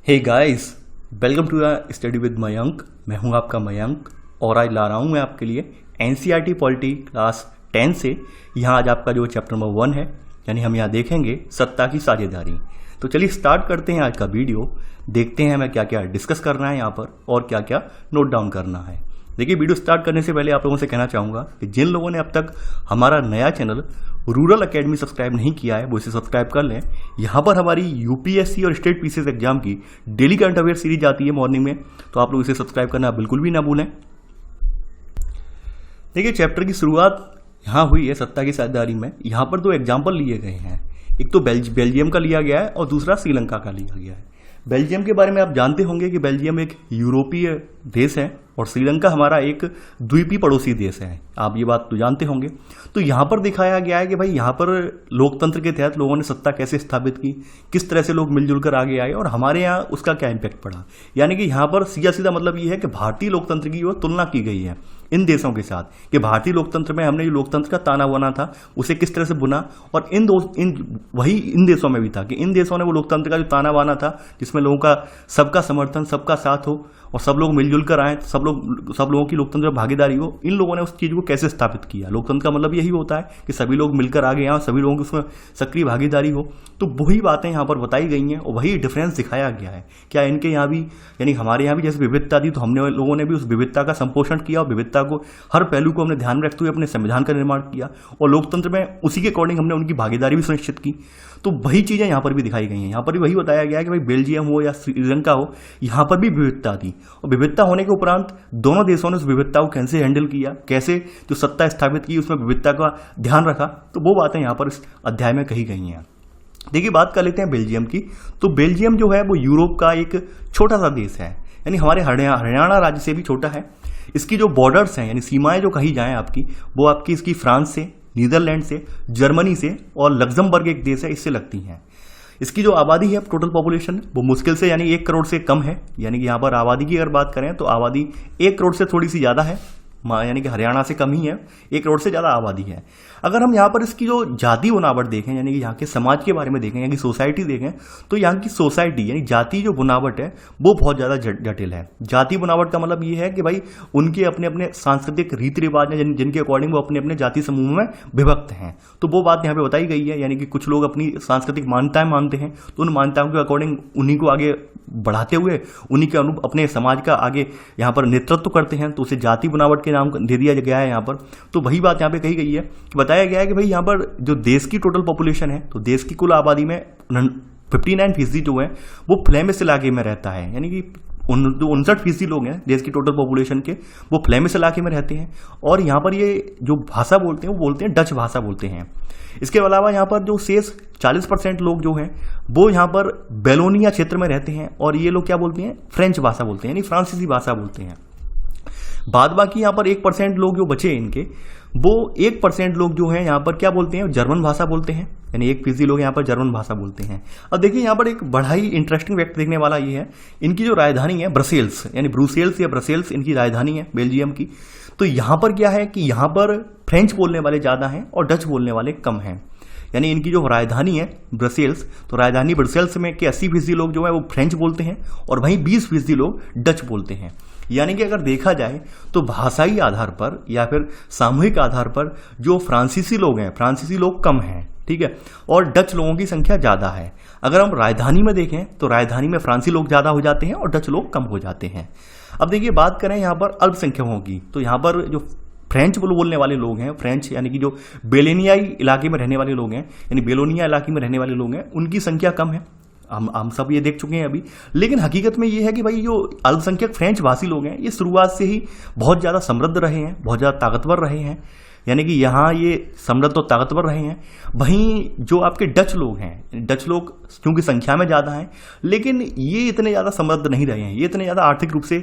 Hey guys, welcome to study with Mayank. मैं हूं आपका मयंक और आज ला रहा हूं मैं आपके लिए एनसीईआरटी पॉलिटी क्लास 10 से। यहाँ आज आपका जो चैप्टर नंबर 1 है, यानी हम यहाँ देखेंगे सत्ता की साझेदारी। तो चलिए स्टार्ट करते हैं आज का वीडियो। देखते हैं हमें क्या क्या डिस्कस करना है यहाँ पर और क्या क्या नोट डाउन करना है। देखिए, वीडियो स्टार्ट करने से पहले आप लोगों से कहना चाहूँगा कि जिन लोगों ने अब तक हमारा नया चैनल रूरल एकेडमी सब्सक्राइब नहीं किया है वो इसे सब्सक्राइब कर लें। यहाँ पर हमारी यूपीएससी और स्टेट पीसीएस एग्जाम की डेली करंट अफेयर सीरीज आती है मॉर्निंग में, तो आप लोग इसे सब्सक्राइब करना बिल्कुल भी ना भूलें। देखिए, चैप्टर की शुरुआत यहाँ हुई है सत्ता की साझेदारी में। यहाँ पर दो एग्जाम्पल लिए गए हैं, एक तो बेल्जियम का लिया गया है और दूसरा श्रीलंका का लिया गया है। बेल्जियम के बारे में आप जानते होंगे कि बेल्जियम एक यूरोपीय देश है और श्रीलंका हमारा एक द्वीपीय पड़ोसी देश है। आप ये बात तो जानते होंगे। तो यहाँ पर दिखाया गया है कि भाई यहाँ पर लोकतंत्र के तहत लोगों ने सत्ता कैसे स्थापित की, किस तरह से लोग मिलजुल कर आगे आए और हमारे यहाँ उसका क्या इम्पैक्ट पड़ा। यानी कि यहाँ पर सीधा सीधा मतलब ये है कि भारतीय लोकतंत्र की ओर तुलना की गई है इन देशों के साथ कि भारतीय लोकतंत्र में हमने जो लोकतंत्र का ताना बाना था उसे किस तरह से बुना, और इन देशों में भी था कि इन देशों ने वो लोकतंत्र का जो ताना बाना था जिसमें लोगों का सबका समर्थन, सबका साथ हो और सब लोग मिलजुल कर आए, सब लोगों की लोकतंत्र में भागीदारी हो, इन लोगों ने उस चीज़ को कैसे स्थापित किया। लोकतंत्र का मतलब यही होता है कि सभी लोग मिलकर आगे आए, सभी लोगों की उसमें सक्रिय भागीदारी हो। तो वही बातें यहाँ पर बताई गई हैं और वही डिफरेंस दिखाया गया है। क्या इनके यहाँ भी, यानी हमारे यहाँ भी जैसे विविधता थी तो हमने लोगों ने भी उस विविधता का संपोषण किया और विविधता को, हर पहलू को हमने ध्यान में रखते हुए अपने संविधान का निर्माण किया और लोकतंत्र में उसी के अकॉर्डिंग हमने उनकी भागीदारी भी सुनिश्चित की। तो वही चीज़ें यहाँ पर भी दिखाई गई हैं। यहाँ पर भी वही बताया गया है कि भाई बेल्जियम हो या श्रीलंका हो, यहाँ पर भी विविधता थी और विविधता होने के उपरांत दोनों देशों ने उस विविधता को कैसे हैंडल किया, कैसे जो सत्ता स्थापित की उसमें विविधता का ध्यान रखा। तो वो बातें यहाँ पर इस अध्याय में कही गई हैं। देखिए, बात कर लेते हैं बेल्जियम की। तो बेल्जियम जो है वो यूरोप का एक छोटा सा देश है, यानी हमारे हरियाणा राज्य से भी छोटा है। इसकी जो बॉर्डर्स हैं, यानी सीमाएं जो कही जाएं आपकी, वो आपकी इसकी फ्रांस से, नीदरलैंड से, जर्मनी से और लग्जमबर्ग एक देश है, इससे लगती हैं। इसकी जो आबादी है, टोटल पॉपुलेशन, वो मुश्किल से यानी 1 करोड़ से कम है। यानी कि यहाँ पर आबादी की अगर बात करें तो आबादी 1 करोड़ से थोड़ी सी ज़्यादा है, यानी कि हरियाणा से कम ही है, 1 करोड़ से ज़्यादा आबादी है। अगर हम यहाँ पर इसकी जो जाति बुनावट देखें, यानी कि यहाँ के समाज के बारे में देखें, यानी कि सोसाइटी देखें, तो यहाँ की सोसाइटी यानी जाति जो बुनावट है वो बहुत ज़्यादा जटिल है। जाति बुनावट का मतलब ये है कि भाई उनके अपने अपने सांस्कृतिक रीति रिवाज हैं जिनके अकॉर्डिंग वो अपने अपने जाति समूह में विभक्त हैं। तो वो बात यहाँ पे बताई गई है, यानी कि कुछ लोग अपनी सांस्कृतिक मान्यताएं मानते हैं तो उन मान्यताओं के अकॉर्डिंग उन्हीं को आगे बढ़ाते हुए उन्हीं के अनुरूप अपने समाज का आगे यहाँ पर नेतृत्व करते हैं, तो उसे जाति बुनावट के नाम दे दिया गया है यहाँ पर। तो वही बात यहाँ पे कही गई है कि बताया गया है कि भाई यहाँ पर जो देश की टोटल पॉपुलेशन है, तो देश की कुल आबादी में 59% जो है वो फ्लेमिश इलाके में रहता है। यानी कि 59% लोग हैं देश की टोटल पॉपुलेशन के, वो फ्लेमिश इलाके में रहते हैं। और यहाँ पर ये जो भाषा बोलते हैं वो बोलते हैं डच भाषा बोलते हैं। इसके अलावा यहाँ पर जो शेष 40% लोग जो हैं वो यहाँ पर बेलोनिया क्षेत्र में रहते हैं और ये लोग क्या बोलते हैं, फ्रेंच भाषा बोलते हैं, यानी फ्रांसीसी भाषा बोलते हैं। बाद बाकी यहाँ पर 1% लोग जो बचे इनके, वो 1% लोग जो हैं यहाँ पर क्या बोलते हैं, जर्मन भाषा बोलते हैं, यानी 1% लोग यहाँ पर जर्मन भाषा बोलते हैं। अब देखिए, यहाँ पर एक बड़ा ही इंटरेस्टिंग फैक्ट देखने वाला ये है, इनकी जो राजधानी है ब्रसेल्स, यानी ब्रुसेल्स या ब्रसेल्स इनकी राजधानी है बेल्जियम की। तो यहाँ पर क्या है कि यहाँ पर फ्रेंच बोलने वाले ज़्यादा हैं और डच बोलने वाले कम हैं। यानी इनकी जो राजधानी है ब्रसेल्स, तो राजधानी ब्रसेल्स में के 80% लोग जो है वो फ्रेंच बोलते हैं और वहीं 20% लोग डच बोलते हैं। यानी कि अगर देखा जाए तो भाषाई आधार पर या फिर सामूहिक आधार पर जो फ्रांसीसी लोग हैं, फ्रांसीसी लोग कम हैं, ठीक है, और डच लोगों की संख्या ज़्यादा है। अगर हम राजधानी में देखें तो राजधानी में फ्रांसीसी लोग ज़्यादा हो जाते हैं और डच लोग कम हो जाते हैं। अब देखिए, बात करें यहाँ पर अल्पसंख्यकों की, तो यहाँ पर जो फ्रेंच बोलने वाले लोग हैं, फ्रेंच यानी कि जो बेलोनियाई इलाके में रहने वाले लोग हैं, यानी बेलोनिया इलाके में रहने वाले लोग हैं, उनकी संख्या कम है। हम सब ये देख चुके हैं अभी। लेकिन हकीकत में ये है कि भाई जो अल्पसंख्यक फ्रेंच भाषी लोग हैं ये शुरुआत से ही बहुत ज़्यादा समृद्ध रहे हैं, बहुत ज़्यादा ताकतवर रहे हैं, यानी कि यहाँ ये समृद्ध और ताकतवर रहे हैं। वहीं जो आपके डच लोग हैं, डच लोग क्योंकि संख्या में ज़्यादा हैं लेकिन ये इतने ज़्यादा समृद्ध नहीं रहे हैं, ये इतने ज़्यादा आर्थिक रूप से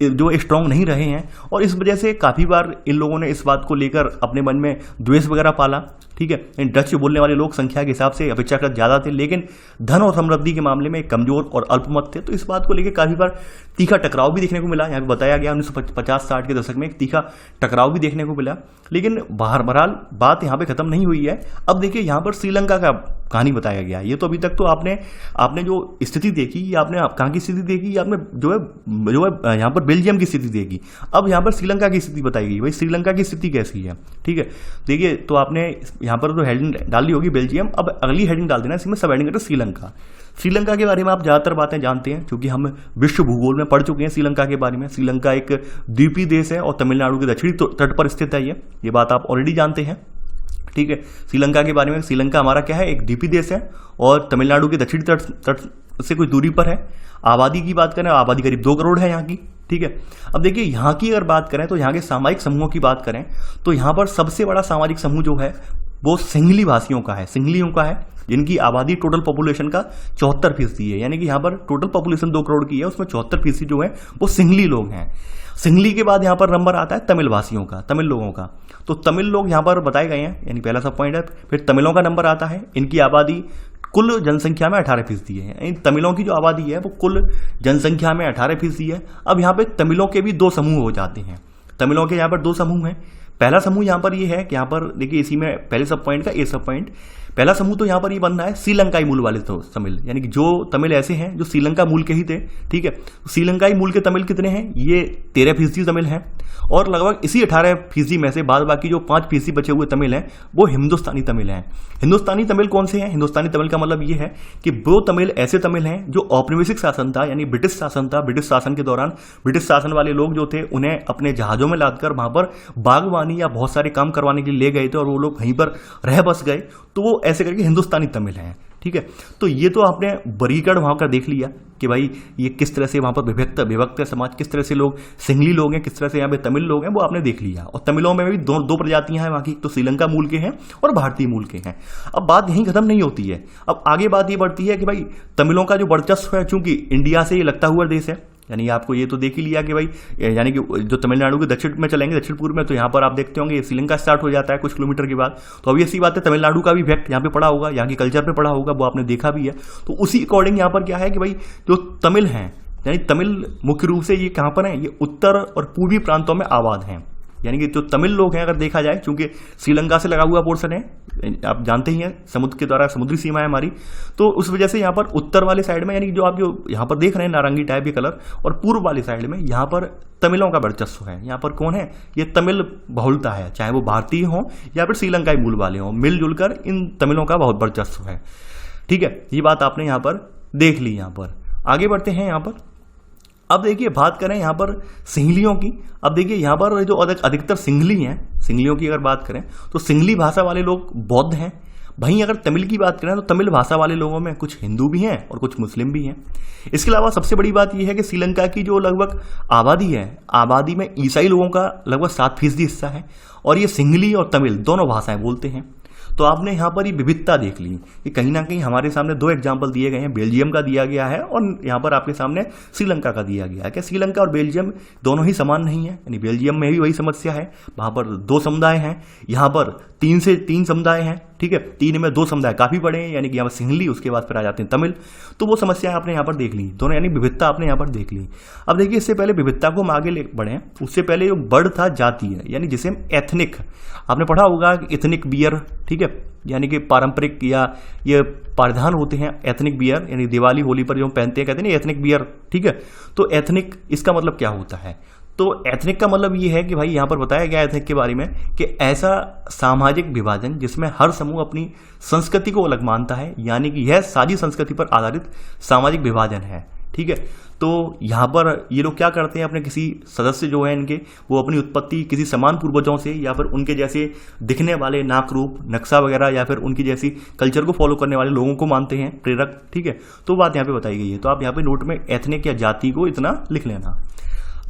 जो स्ट्रांग नहीं रहे हैं और इस वजह से काफ़ी बार इन लोगों ने इस बात को लेकर अपने मन में द्वेष वगैरह पाला। ठीक है, डच बोलने वाले लोग संख्या के हिसाब से अपेक्षाकृत ज़्यादा थे लेकिन धन और समृद्धि के मामले में कमजोर और अल्पमत थे। तो इस बात को लेकर काफ़ी बार तीखा टकराव भी देखने को मिला। यहाँ पे बताया गया 1950-60 के दशक में एक तीखा टकराव भी देखने को मिला। लेकिन बहरहाल बात यहाँ पे खत्म नहीं हुई है। अब देखिए यहाँ पर श्रीलंका का कहानी बताया गया है। ये तो अभी तक तो आपने जो स्थिति देखी, ये आपने कहाँ की स्थिति देखी, आपने जो है यहाँ पर बेल्जियम की स्थिति देखी। अब यहाँ पर श्रीलंका की स्थिति बताई गई, भाई श्रीलंका की स्थिति कैसी है। ठीक है, देखिए तो आपने यहाँ पर तो हेडिंग डाली होगी बेल्जियम, अब अगली हेडिंग डाल देना, इसमें सब हेडिंग श्रीलंका। श्रीलंका के बारे में आप ज़्यादातर बातें जानते हैं क्योंकि हम विश्व भूगोल में पढ़ चुके हैं श्रीलंका के बारे में। श्रीलंका एक द्वीपीय देश है और तमिलनाडु के दक्षिणी तट पर स्थित है। ये बात आप ऑलरेडी जानते हैं। ठीक है, श्रीलंका के बारे में, श्रीलंका हमारा क्या है, एक द्वीपीय देश है और तमिलनाडु के दक्षिणी तट से कुछ दूरी पर है। आबादी की बात करें, आबादी करीब 2 करोड़ है यहाँ की। ठीक है, अब देखिए यहाँ की अगर बात करें तो यहाँ के सामाजिक समूहों की बात करें तो यहाँ पर सबसे बड़ा सामाजिक समूह जो है वो सिंहली भाषियों का है, सिंहलियों का है, जिनकी आबादी टोटल पॉपुलेशन का 74% है। यानी कि यहाँ पर टोटल पॉपुलेशन 2 करोड़ की है, उसमें 74% जो है वो सिंहली लोग हैं। सिंहली के बाद यहाँ पर नंबर आता है तमिल भाषियों का, तमिल लोगों का। तो तमिल लोग यहाँ पर बताए गए हैं, यानी पहला सब पॉइंट है। फिर तमिलों का नंबर आता है, इनकी आबादी कुल जनसंख्या में 18% है। यानी तमिलों की जो आबादी है वो कुल जनसंख्या में 18% है। अब यहाँ पे तमिलों के भी 2 समूह हो जाते हैं। तमिलों के यहाँ पर 2 समूह हैं। पहला समूह यहाँ पर ये है कि यहाँ पर देखिए इसी में पहले सब पॉइंट का ए सब पॉइंट, पहला समूह तो यहाँ पर ये बन रहा है श्रीलंकाई मूल वाले तो तमिल, यानी कि जो तमिल ऐसे हैं जो श्रीलंका मूल के ही थे। ठीक है, श्रीलंकाई मूल के तमिल कितने हैं, ये 13% तमिल हैं और लगभग इसी 18% में से बाद बाकी जो 5% बचे हुए तमिल हैं वो हिंदुस्तानी तमिल हैं। हिंदुस्तानी तमिल कौन से हैं, हिंदुस्तानी तमिल का मतलब ये है कि वो तमिल ऐसे तमिल हैं जो औपनिवेशिक शासन था, यानी ब्रिटिश शासन था। ब्रिटिश शासन के दौरान ब्रिटिश शासन वाले लोग जो थे उन्हें अपने जहाजों में लादकर वहां पर बागवानी या बहुत सारे काम करवाने के लिए ले गए थे और वो लोग वहीं पर रह बस गए, तो वो ऐसे करके हिंदुस्तानी तमिल हैं। ठीक है, तो ये तो आपने बरीकड़ वहां का देख लिया कि भाई ये किस तरह से वहां पर विभक्त समाज, किस तरह से लोग सिंहली लोग हैं, किस तरह से यहाँ पे तमिल लोग हैं, वो आपने देख लिया। और तमिलों में भी दो प्रजातियां हैं वहां की, तो श्रीलंका मूल के हैं और भारतीय मूल के हैं। अब बात यहीं खत्म नहीं होती है, अब आगे बात ये बढ़ती है कि भाई तमिलों का जो वर्चस्व है, चूंकि इंडिया से ये लगता हुआ देश है, यानी आपको ये तो देख ही लिया कि भाई यानी कि जो तमिलनाडु के दक्षिण में चलेंगे, दक्षिण पूर्व में, तो यहाँ पर आप देखते होंगे श्रीलंका स्टार्ट हो जाता है कुछ किलोमीटर के बाद। तो अब ऐसी बात है, तमिलनाडु का भी इफेक्ट यहाँ पे पड़ा होगा, यहाँ की कल्चर पे पड़ा होगा, वो आपने देखा भी है। तो उसी अकॉर्डिंग यहाँ पर क्या है कि भाई जो तमिल हैं, यानी तमिल मुख्य रूप से ये कहाँ पर हैं, ये उत्तर और पूर्वी प्रांतों में आबाद हैं। यानी कि जो तमिल लोग हैं अगर देखा जाए, चूंकि श्रीलंका से लगा हुआ पोर्शन है, आप जानते ही हैं समुद्र के द्वारा समुद्री सीमा है हमारी, तो उस वजह से यहाँ पर उत्तर वाले साइड में, यानी जो आप जो यहाँ पर देख रहे हैं नारंगी टाइप के कलर, और पूर्व वाले साइड में यहाँ पर तमिलों का वर्चस्व है। यहाँ पर कौन है, ये तमिल बहुलता है, चाहे वो भारतीय हों या फिर श्रीलंकाई मूल वाले हों, मिलजुल कर इन तमिलों का बहुत वर्चस्व है। ठीक है, ये बात आपने यहाँ पर देख ली। यहाँ पर आगे बढ़ते हैं। यहाँ पर अब देखिए बात करें यहाँ पर सिंहलियों की। अब देखिए यहाँ पर जो अधिकतर सिंहली हैं, सिंहलियों की अगर बात करें तो सिंहली भाषा वाले लोग बौद्ध हैं। वहीं अगर तमिल की बात करें तो तमिल भाषा वाले लोगों में कुछ हिंदू भी हैं और कुछ मुस्लिम भी हैं। इसके अलावा सबसे बड़ी बात यह है कि श्रीलंका की जो लगभग आबादी है, आबादी में ईसाई लोगों का लगभग 7% हिस्सा है और ये सिंहली और तमिल दोनों भाषाएं बोलते हैं। तो आपने यहाँ पर ये विविधता देख ली कि कहीं ना कहीं हमारे सामने 2 एग्जाम्पल दिए गए हैं, बेल्जियम का दिया गया है और यहाँ पर आपके सामने श्रीलंका का दिया गया है। क्या श्रीलंका और बेल्जियम दोनों ही समान नहीं है, यानी बेल्जियम में भी वही समस्या है, वहाँ पर 2 समुदाय हैं, यहाँ पर 3 से 3 समुदाय हैं। ठीक है, 3 में 2 समुदाय काफ़ी बड़े हैं, यानी कि यहाँ पर सिंहली, उसके बाद फिर आ जाते हैं तमिल। तो वो समस्या आपने यहाँ पर देख ली दोनों, यानी विविधता आपने यहाँ पर देख ली। अब देखिए इससे पहले विविधता को हम आगे ले बढ़े, उससे पहले जो वर्ड था जातीय, यानी जिसे हम एथनिक, आपने पढ़ा होगा एथनिक बियर। ठीक है, यानी कि पारंपरिक या ये परिधान होते हैं एथनिक बियर, यानी दिवाली होली पर जो हम पहनते हैं, कहते हैं ना एथनिक बियर। ठीक है, तो एथनिक इसका मतलब क्या होता है, तो एथनिक का मतलब ये है कि भाई यहाँ पर बताया गया एथनिक के बारे में कि ऐसा सामाजिक विभाजन जिसमें हर समूह अपनी संस्कृति को अलग मानता है, यानी कि यह साझी संस्कृति पर आधारित सामाजिक विभाजन है। ठीक है, तो यहाँ पर ये लोग क्या करते हैं, अपने किसी सदस्य जो है इनके, वो अपनी उत्पत्ति किसी समान पूर्वजों से या फिर उनके जैसे दिखने वाले नाक रूप नक्शा वगैरह या फिर उनकी जैसी कल्चर को फॉलो करने वाले लोगों को मानते हैं प्रेरक। ठीक है, तो बात यहाँ पे बताई गई है, तो आप यहाँ पे नोट में एथनिक या जाति को इतना लिख लेना।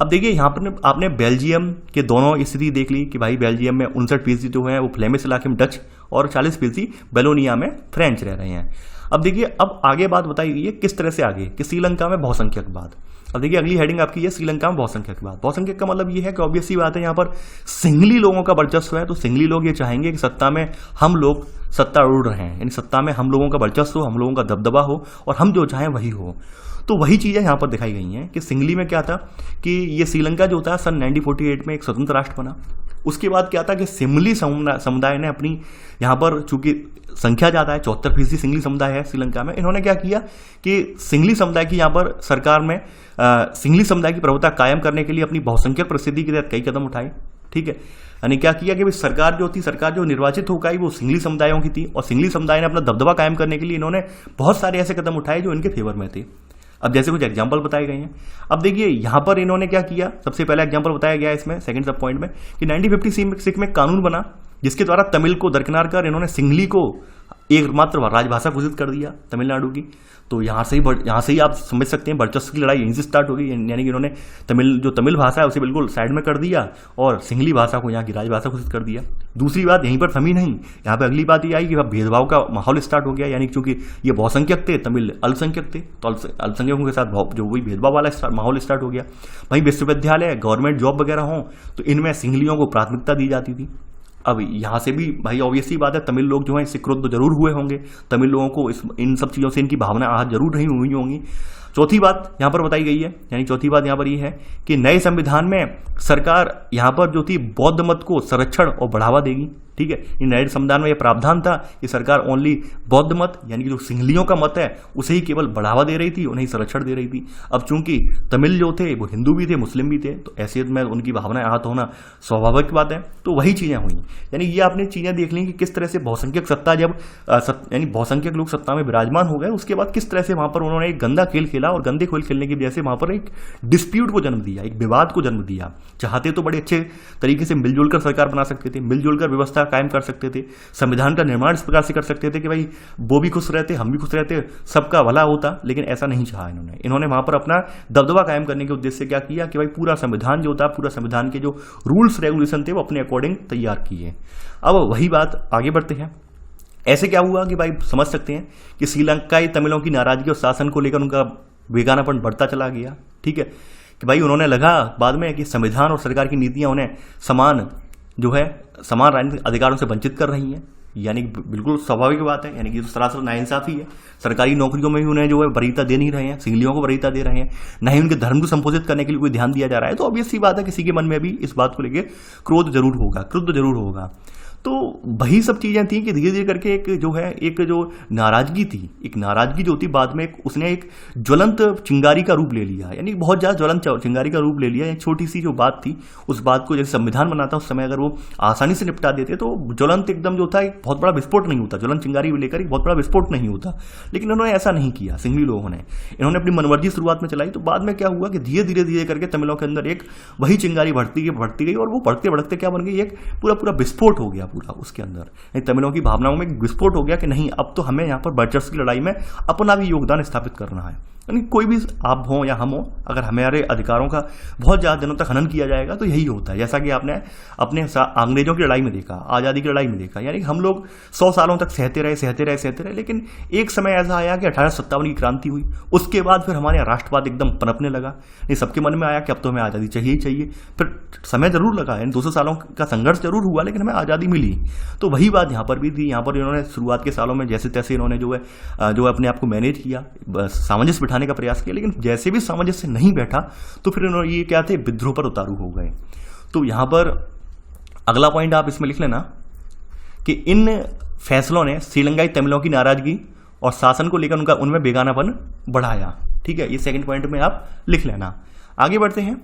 अब देखिए यहाँ पर आपने बेल्जियम के दोनों स्थिति देख ली कि भाई बेल्जियम में 59% जो है वो फ्लेमिश इलाके में डच और 40% बेलोनिया में फ्रेंच रह रहे हैं। अब देखिए अब आगे बात बताई गई है किस तरह से आगे कि श्रीलंका में बहुसंख्यकवाद। अब देखिए अगली हेडिंग आपकी है श्रीलंका में बहुसंख्यकवाद। बहुसंख्यक का मतलब ये है कि ऑब्वियस सी बात है यहाँ पर सिंहली लोगों का वर्चस्व है, तो सिंहली लोग ये चाहेंगे कि सत्ता में हम लोग सत्ता उड़ रहे हैं, यानी सत्ता में हम लोगों का वर्चस्व हो, हम लोगों का दबदबा हो और हम जो चाहें वही हो। तो वही चीज़ें यहाँ पर दिखाई गई हैं कि सिंगली में क्या था कि ये श्रीलंका जो था सन 1948 में एक स्वतंत्र राष्ट्र बना। उसके बाद क्या था कि सिंगली समुदाय ने अपनी यहाँ पर चूंकि संख्या ज़्यादा है, 74% सिंगली समुदाय है श्रीलंका में, इन्होंने क्या किया कि सिंगली समुदाय की यहाँ पर सरकार में सिंगली समुदाय की प्रभुता कायम करने के लिए अपनी बहुसंख्यक परिस्थिति के तहत कई कदम उठाए। ठीक है, यानी क्या किया कि सरकार जो निर्वाचित होकर आई वो सिंगली समुदायों की थी, और सिंगली समुदाय ने अपना दबदबा कायम करने के लिए इन्होंने बहुत सारे ऐसे कदम उठाए जो इनके फेवर में थे। अब जैसे कुछ एग्जाम्पल बताए गए हैं। अब देखिए यहाँ पर इन्होंने क्या किया, सबसे पहला एग्जाम्पल बताया गया है इसमें सेकंड सब पॉइंट में कि 1956 में कानून बना जिसके द्वारा तमिल को दरकिनार कर इन्होंने सिंगली को एकमात्र राजभाषा घोषित कर दिया तमिलनाडु की। तो यहाँ से ही आप समझ सकते हैं वर्चस्व की लड़ाई यहीं से स्टार्ट हो गई, यानी कि इन्होंने तमिल भाषा है उसे बिल्कुल साइड में कर दिया और सिंगली भाषा को यहाँ की राजभाषा घोषित कर दिया। दूसरी बात यहीं पर थमी नहीं, यहाँ पे अगली बात ये आई कि भेदभाव का माहौल स्टार्ट हो गया, यानी चूंकि ये बहुसंख्यक थे, तमिल अल्पसंख्यक थे, तो अल्पसंख्यकों के साथ जो वही भेदभाव वाला माहौल स्टार्ट हो गया। वहीं विश्वविद्यालय गवर्नमेंट जॉब वगैरह हों तो इनमें सिंगलियों को प्राथमिकता दी जाती थी। अब यहाँ से भी भाई ऑब्वियसली बात है, तमिल लोग जो हैं इससे क्रुद्ध जरूर हुए होंगे, तमिल लोगों को इन सब चीज़ों से इनकी भावना आहत जरूर नहीं हुई होंगी। चौथी बात यहाँ पर बताई गई है, यानी चौथी बात यहाँ पर ये है कि नए संविधान में सरकार यहाँ पर जो थी बौद्ध मत को संरक्षण और बढ़ावा देगी। ठीक है, नए संविधान में यह प्रावधान था कि सरकार ओनली बौद्ध मत यानी कि जो सिंगलियों का मत है उसे ही केवल बढ़ावा दे रही थी, उन्हें संरक्षण दे रही थी। अब चूंकि तमिल जो थे वो हिंदू भी थे मुस्लिम भी थे, तो ऐसे में उनकी भावनाएं आहत होना स्वाभाविक बात है। तो वही चीज़ें हुई, यानी ये आपने चीज़ें देख ली कि किस तरह से बहुसंख्यक सत्ता जब यानी बहुसंख्यक लोग सत्ता में विराजमान हो गए, उसके बाद किस तरह से वहाँ पर उन्होंने एक गंदा खेल खेला और गंदे खेल खेलने की वजह से वहाँ पर एक डिस्प्यूट को जन्म दिया, एक विवाद को जन्म दिया। चाहते तो बड़े अच्छे तरीके से मिलजुल कर सरकार बना सकते थे, मिलजुल कर व्यवस्था कायम कर सकते थे, संविधान का निर्माण इस प्रकार से कर सकते थे कि भाई वो भी खुश रहते, हम भी खुश रहते, सबका भला होता, लेकिन ऐसा नहीं चाहा इन्होंने वहां पर अपना दबदबा कायम करने के उद्देश्य से क्या किया कि भाई पूरा संविधान जो था, पूरा संविधान के जो रूल्स रेगुलेशन थे वो अपने अकॉर्डिंग तैयार किए। अब वही बात आगे बढ़ते हैं। ऐसे क्या हुआ कि भाई समझ सकते हैं कि श्रीलंकाई तमिलों की नाराजगी और शासन को लेकर उनका बेगानापन बढ़ता चला गया। ठीक है, कि भाई उन्होंने लगा बाद में कि संविधान और सरकार की नीतियां उन्हें समान राजनीतिक अधिकारों से वंचित कर रही हैं, यानी बिल्कुल स्वाभाविक बात है, यानी कि सरासर नाइंसाफी है। सरकारी नौकरियों में भी उन्हें जो है वरीयता दे नहीं रहे हैं, सिंगलियों को वरीयता दे रहे हैं, न ही उनके धर्म को संपोषित करने के लिए कोई ध्यान दिया जा रहा है। तो ऑब्वियस सी बात है किसी के मन में भी इस बात को लेकर क्रोध जरूर होगा। तो वही सब चीज़ें थी कि धीरे धीरे करके एक जो नाराजगी थी, एक नाराजगी जो थी बाद में उसने एक ज्वलंत चिंगारी का रूप ले लिया, यानी बहुत ज़्यादा ज्वलंत चिंगारी का रूप ले लिया। एक छोटी सी जो बात थी उस बात को जैसे संविधान बनाता उस समय अगर वो आसानी से निपटा देते तो ज्वलंत एकदम जो था एक बहुत बड़ा विस्फोट नहीं होता, ज्वलंत चिंगारी लेकर एक बहुत बड़ा विस्फोट नहीं होता। लेकिन उन्होंने ऐसा नहीं किया, सिंगली लोगों ने इन्होंने अपनी मनमर्जी शुरुआत में चलाई। तो बाद में क्या हुआ कि धीरे धीरे करके तमिलों के अंदर एक वही चिंगारी बढ़ती गई और वो बढ़ते बढ़ते क्या बन गई, एक पूरा विस्फोट हो गया पूरा उसके अंदर। तमिलों की भावनाओं में विस्फोट हो गया कि नहीं, अब तो हमें यहाँ पर वर्चस्व की लड़ाई में अपना भी योगदान स्थापित करना है। यानी कोई भी आप हो या हम हो, अगर हमारे अधिकारों का बहुत ज़्यादा दिनों तक हनन किया जाएगा तो यही होता है। जैसा कि आपने अपने अंग्रेजों की लड़ाई में देखा, आज़ादी की लड़ाई में देखा, यानी हम लोग 100 सालों तक सहते रहे, लेकिन एक समय ऐसा आया कि 1857 की क्रांति हुई। उसके बाद फिर हमारे यहाँ राष्ट्रवाद एकदम पनपने लगा, नहीं सबके मन में आया कि अब तो हमें आज़ादी चाहिए ही चाहिए। फिर समय जरूर लगा, यानी 200 सालों का संघर्ष जरूर हुआ, लेकिन हमें आज़ादी मिली। तो वही बात यहाँ पर भी थी। यहाँ पर इन्होंने शुरुआत के सालों में जैसे तैसे इन्होंने जो है अपने आप को मैनेज किया, सामंजस्य बिठाने का प्रयास किया, लेकिन जैसे भी सामंजस्य नहीं बैठा तो फिर इन्होंने ये क्या थे, विद्रोह पर उतारू हो गए। तो यहाँ पर अगला पॉइंट आप इसमें लिख लेना कि इन फैसलों ने श्रीलंकाई तमिलों की नाराजगी और शासन को लेकर उनमें बेगानापन बढ़ाया। ठीक है, ये सेकंड पॉइंट में आप लिख लेना। आगे बढ़ते हैं।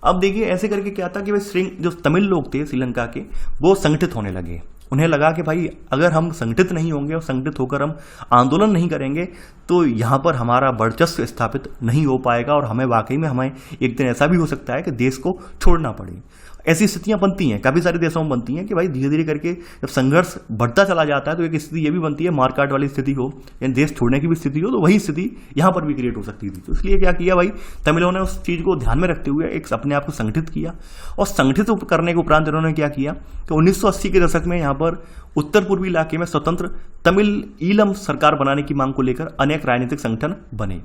अब देखिए ऐसे करके क्या था कि जो तमिल लोग थे श्रीलंका के, वो संगठित होने लगे। उन्हें लगा कि भाई अगर हम संगठित नहीं होंगे और संगठित होकर हम आंदोलन नहीं करेंगे तो यहाँ पर हमारा वर्चस्व स्थापित नहीं हो पाएगा और हमें वाकई में हमें एक दिन ऐसा भी हो सकता है कि देश को छोड़ना पड़े। ऐसी स्थितियां बनती हैं, काफ़ी सारे देशों में बनती हैं कि भाई धीरे धीरे करके जब संघर्ष बढ़ता चला जाता है तो एक स्थिति ये भी बनती है मारकाट वाली स्थिति हो, यानी देश छोड़ने की भी स्थिति हो, तो वही स्थिति यहाँ पर भी क्रिएट हो सकती थी। तो इसलिए क्या किया भाई, तमिलों ने उस चीज़ को ध्यान में रखते हुए एक अपने आप को संगठित किया और संगठित करने के उपरांत इन्होंने क्या किया कि 1980 के दशक में यहाँ पर उत्तर पूर्वी इलाके में स्वतंत्र तमिल ईलम सरकार बनाने की मांग को लेकर अनेक राजनीतिक संगठन बने।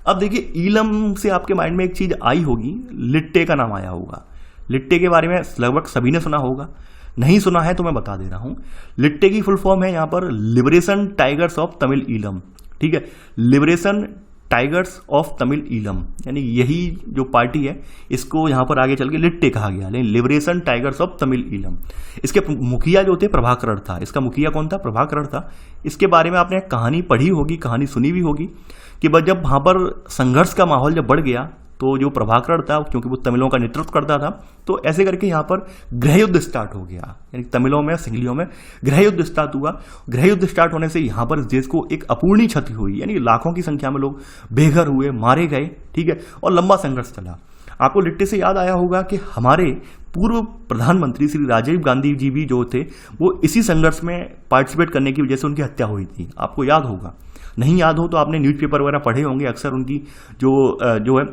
अब देखिए ईलम से आपके माइंड में एक चीज़ आई होगी, लिट्टे का नाम आया होगा। लिट्टे के बारे में लगभग सभी ने सुना होगा, नहीं सुना है तो मैं बता दे रहा हूं। लिट्टे की फुल फॉर्म है यहाँ पर liberation tigers of Tamil Eelam. ठीक है, liberation tigers of Tamil Eelam, यानी यही जो पार्टी है इसको यहाँ पर आगे चल के लिट्टे कहा गया, लेकिन liberation tigers of Tamil Eelam. इसके मुखिया जो थे प्रभाकरण था, इसका मुखिया कौन था? प्रभाकरण था। इसके बारे में आपने कहानी पढ़ी होगी, कहानी सुनी भी होगी कि बस जब वहाँ पर संघर्ष का माहौल जब बढ़ गया तो जो प्रभाकरण था, क्योंकि वो तमिलों का नेतृत्व करता था, तो ऐसे करके यहाँ पर गृह युद्ध स्टार्ट हो गया, यानी तमिलों में सिंगलियों में गृह युद्ध स्टार्ट हुआ। गृह युद्ध स्टार्ट होने से यहाँ पर इस देश को एक अपूर्णीय क्षति हुई, यानी लाखों की संख्या में लोग बेघर हुए, मारे गए, ठीक है, और लंबा संघर्ष चला। आपको लिट्टे से याद आया होगा कि हमारे पूर्व प्रधानमंत्री श्री राजीव गांधी जी भी जो थे वो इसी संघर्ष में पार्टिसिपेट करने की वजह से उनकी हत्या हुई थी। आपको याद होगा, नहीं याद हो तो आपने न्यूज़पेपर वगैरह पढ़े होंगे, अक्सर उनकी जो है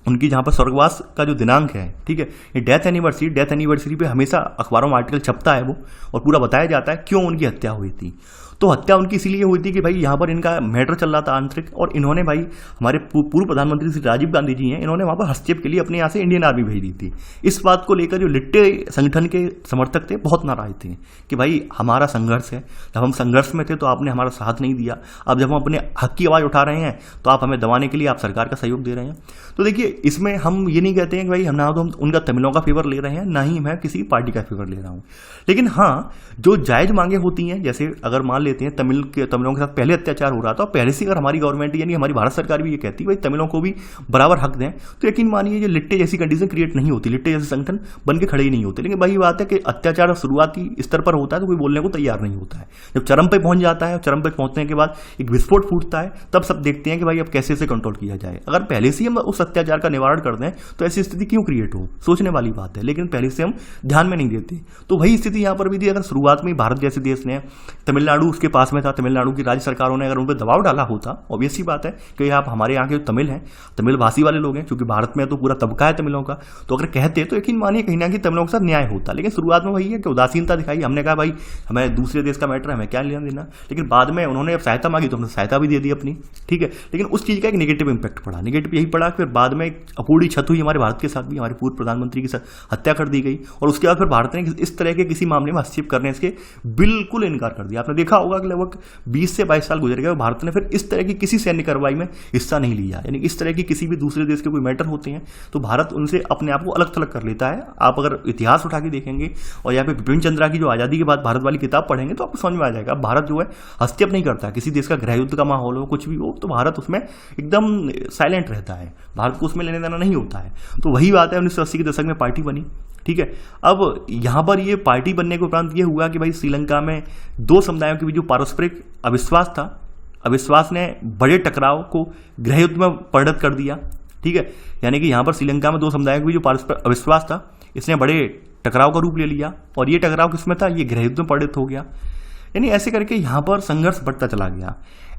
उनकी जहाँ पर स्वर्गवास का जो दिनांक है, ठीक है, ये डेथ एनिवर्सरी पे हमेशा अखबारों में आर्टिकल छपता है वो, और पूरा बताया जाता है क्यों उनकी हत्या हुई थी। तो हत्या उनकी इसीलिए हुई थी कि भाई यहाँ पर इनका मैटर चल रहा था आंतरिक, और इन्होंने भाई हमारे पूर्व प्रधानमंत्री श्री राजीव गांधी जी हैं, इन्होंने वहाँ पर हस्तक्षेप के लिए अपने यहाँ से इंडियन आर्मी भेज दी थी। इस बात को लेकर जो लिट्टे संगठन के समर्थक थे बहुत नाराज थे कि भाई हमारा संघर्ष है, जब हम संघर्ष में थे तो आपने हमारा साथ नहीं दिया, अब जब हम अपने हक की आवाज़ उठा रहे हैं तो आप हमें दबाने के लिए आप सरकार का सहयोग दे रहे हैं। तो देखिए, इसमें हम ये नहीं कहते हैं कि भाई हम ना तो हम उनका तमिलों का फेवर ले रहे हैं, ना ही मैं किसी पार्टी का फेवर ले रहा हूँ, लेकिन हाँ जो जायज मांगे होती हैं, जैसे अगर मान लेते हैं तमिलों के साथ पहले अत्याचार हो रहा था और पहले से अगर हमारी गवर्नमेंट यानी हमारी भारत सरकार भी ये कहती है भाई तमिलों को भी बराबर हक दें, तो यकीन मानिए ये लिट्टे जैसी कंडीशन क्रिएट नहीं होती, लिट्टे जैसे संगठन बन के खड़े ही नहीं होते। लेकिन वही बात है कि अत्याचार शुरुआती स्तर पर होता है तो कोई बोलने को तैयार नहीं होता है, जब चरम पे पहुंच जाता है, चरम पे पहुंचने के बाद एक विस्फोट फूटता है, तब सब देखते हैं कि भाई अब कैसे इसे कंट्रोल किया जाए। अगर पहले से हम उस अत्याचार का निवारण कर दें तो ऐसी स्थिति क्यों क्रिएट हो, सोचने वाली बात है, लेकिन पहले से हम ध्यान में नहीं देते। तो वही स्थिति यहाँ पर भी थी। अगर शुरुआत में भारत जैसे देश ने, तमिलनाडु उसके पास में था, तमिलनाडु की राज्य सरकारों ने अगर उन पर दबाव डाला होता, ऑब्वियस सी बात है कि आप हमारे यहाँ के तमिल हैं, तमिल भाषी वाले लोग हैं, क्योंकि भारत में तो पूरा तबका है तमिलों का, तो अगर कहते तो यकीन मानिए कहीं ना कहीं तमिलों के साथ न्याय होता। लेकिन शुरुआत में वही है कि उदासीनता दिखाई, हमने कहा भाई हमें दूसरे देश का मैटर है, हमें क्या लेना देना, लेकिन बाद में उन्होंने अब सहायता मांगी तो हमने सहायता भी दे दी अपनी, ठीक है, लेकिन उस चीज़ का एक नेगेटिव इंपैक्ट पड़ा। नेगेटिव यही पड़ा, फिर बाद में एक अपूर्णीय क्षति हुई हमारे भारत के साथ भी, हमारे पूर्व प्रधानमंत्री की हत्या कर दी गई, और उसके बाद फिर भारत ने इस तरह के किसी मामले में हस्तक्षेप करने से बिल्कुल इनकार कर दिया। आपने देखा होगा कि लगभग 20 से 22 साल गुजर गए, भारत ने फिर इस तरह की किसी सैन्य कार्रवाई में हिस्सा नहीं लिया। यानी इस तरह की किसी भी दूसरे देश के कोई मैटर होते हैं तो भारत उनसे अपने आप को अलग थलग कर लेता है। आप अगर इतिहास उठा के देखेंगे और यहाँ पे बिपिन चंद्रा की जो आज़ादी के बाद भारत वाली किताब पढ़ेंगे तो आपको समझ में आ जाएगा, भारत जो है हस्तक्षेप नहीं करता। किसी देश का गृह युद्ध का माहौल हो, कुछ भी हो, तो भारत उसमें एकदम साइलेंट रहता है, भारत को उसमें लेने देना नहीं होता है। तो वही बात है, 1980 के दशक में पार्टी बनी, ठीक है। अब यहाँ पर ये पार्टी बनने के उपरांत ये हुआ कि भाई श्रीलंका में दो समुदायों के बीच जो पारस्परिक अविश्वास था, अविश्वास ने बड़े टकराव को गृह युद्ध में परिणत कर दिया, ठीक है। यानी कि यहाँ पर श्रीलंका में दो समुदायों के बीच जो पारस्परिक अविश्वास था, इसने बड़े टकराव का रूप ले लिया, और ये टकराव किसमें था, ये गृह युद्ध में परिणत हो गया। यानी ऐसे करके यहाँ पर संघर्ष बढ़ता चला गया।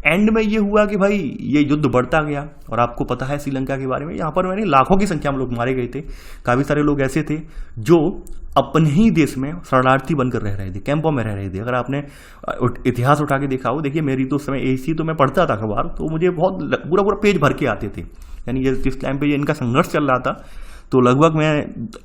एंड में ये हुआ कि भाई ये युद्ध बढ़ता गया, और आपको पता है श्रीलंका के बारे में, यहाँ पर मैंने लाखों की संख्या में लोग मारे गए थे। काफ़ी सारे लोग ऐसे थे जो अपने ही देश में शरणार्थी बनकर रह रहे थे, कैंपों में रह रहे थे। अगर आपने इतिहास उठा के देखा हो, देखिए मेरी तो उस समय एसी तो मैं पढ़ता था अखबार, तो मुझे बहुत पूरा पेज भर के आते थे। यानी ये जिस टाइम पे ये इनका संघर्ष चल रहा था, तो लगभग मैं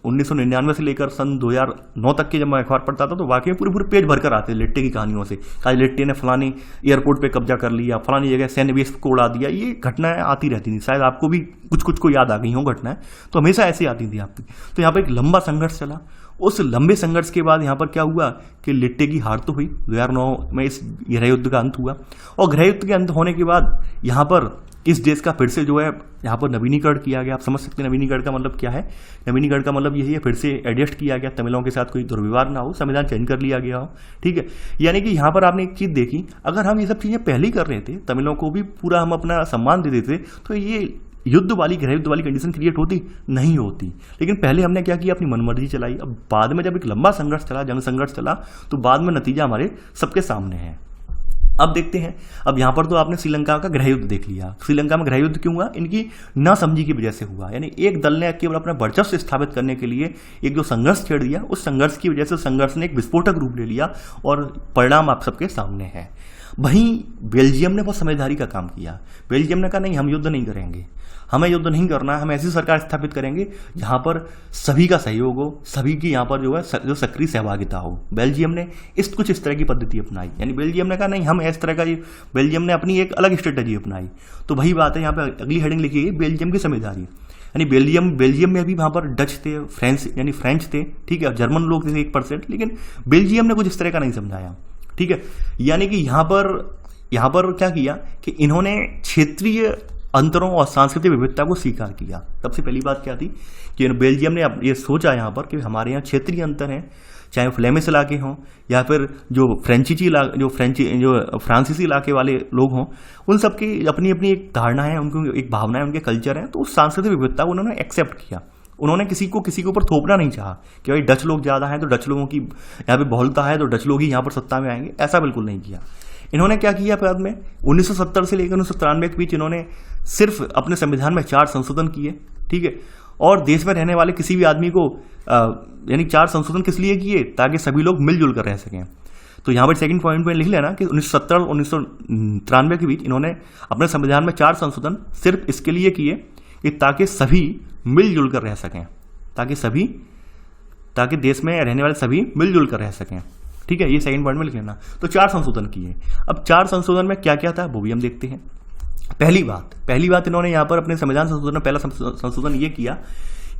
1999 से लेकर सन 2009 तक के जब मैं अखबार पढ़ता था तो वाकई पूरे पेज भरकर आते लिट्टे की कहानियों से। आज लिट्टे ने फलानी एयरपोर्ट पे कब्जा कर लिया, फलानी जगह सैन्य बेस को उड़ा दिया, ये घटनाएं आती रहती थी। शायद आपको भी कुछ को याद आ गई हों घटनाएं, तो हमेशा ऐसी आती थी आपकी। तो यहाँ पर एक लंबा संघर्ष चला। उस लंबे संघर्ष के बाद यहाँ पर क्या हुआ कि लिट्टे की हार तो हुई, 2009 में इस गृह युद्ध का अंत हुआ, और गृह युद्ध के अंत होने के बाद यहाँ पर इस देश का फिर से जो है यहाँ पर नवीनीकरण किया गया। आप समझ सकते हैं नवीनीकरण का मतलब क्या है। नवीनीकरण का मतलब यही है, फिर से एडजस्ट किया गया, तमिलों के साथ कोई दुर्व्यवहार ना हो, संविधान चेंज कर लिया गया हो, ठीक है। यानी कि यहाँ पर आपने एक चीज़ देखी, अगर हम ये सब चीज़ें पहले ही कर रहे थे, तमिलों को भी पूरा हम अपना सम्मान दे देते, तो ये युद्ध वाली गृह युद्ध वाली कंडीशन क्रिएट होती नहीं होती। लेकिन पहले हमने क्या किया, अपनी मनमर्जी चलाई। अब बाद में जब एक लंबा संघर्ष चला, जंग संघर्ष चला, तो बाद में नतीजा हमारे सबके सामने है। अब देखते हैं, अब यहाँ पर तो आपने श्रीलंका का गृह युद्ध देख लिया। श्रीलंका में गृह युद्ध क्यों हुआ, इनकी नासमझी की वजह से हुआ। यानी एक दल ने केवल अपना वर्चस्व स्थापित करने के लिए एक जो संघर्ष छेड़ दिया, उस संघर्ष की वजह से संघर्ष ने एक विस्फोटक रूप ले लिया, और परिणाम आप सबके सामने है। वहीं बेल्जियम ने बहुत समझदारी का काम किया। बेल्जियम ने कहा नहीं, हम युद्ध नहीं करेंगे, हमें युद्ध नहीं करना है, हम ऐसी सरकार स्थापित करेंगे जहां पर सभी का सहयोग हो, सभी की यहाँ पर जो है जो सक्रिय सहभागिता हो। बेल्जियम ने इस तरह की पद्धति अपनाई, यानी बेल्जियम ने कहा नहीं हम इस तरह का, बेल्जियम ने अपनी एक अलग स्ट्रेटेजी अपनाई। तो वही बात है, यहाँ पे अगली हेडिंग लिखी है बेल्जियम की समझदारी, यानी बेल्जियम में भी वहां पर डच थे, फ्रेंच थे, ठीक है, जर्मन लोग थे 1%, लेकिन बेल्जियम ने कुछ इस तरह का नहीं समझाया, ठीक है। यानी कि यहाँ पर क्या किया कि इन्होंने क्षेत्रीय अंतरों और सांस्कृतिक विविधता को स्वीकार किया। सबसे पहली बात क्या थी कि बेल्जियम ने ये सोचा यहाँ पर कि हमारे यहाँ क्षेत्रीय अंतर हैं, चाहे फ्लेमिश इलाके हों या फिर जो फ्रांसीसी इलाके वाले लोग हों, उन सबकी अपनी अपनी एक धारणा है, उनकी एक भावना है, उनके कल्चर है। तो उस सांस्कृतिक विविधता को उन्होंने एक्सेप्ट किया। उन्होंने किसी के ऊपर थोपना नहीं चाहा कि भाई डच लोग ज़्यादा हैं तो डच लोगों की यहाँ पे बहुलता है तो डच लोग ही यहाँ पर सत्ता में आएंगे, ऐसा बिल्कुल नहीं किया। इन्होंने क्या किया बाद में 1970 से लेकर 1993 के बीच इन्होंने सिर्फ अपने संविधान में 4 संशोधन किए, ठीक है। और देश में रहने वाले किसी भी आदमी को यानी 4 संशोधन किस लिए किए, ताकि सभी लोग मिलजुल कर रह सकें। तो यहाँ पर सेकंड पॉइंट में लिख लेना कि 1970 और 1993 के बीच इन्होंने अपने संविधान में 4 संशोधन सिर्फ इसके लिए किए कि ताकि सभी मिलजुल कर रह सकें, ताकि देश में रहने वाले सभी मिलजुल कर रह सकें, ठीक है। ये सेकंड पॉइंट में लिख लेना। तो 4 संशोधन किए। अब 4 संशोधन में क्या क्या था वो भी हम देखते हैं। पहली बात इन्होंने यहाँ पर अपने संविधान संशोधन में पहला संशोधन ये किया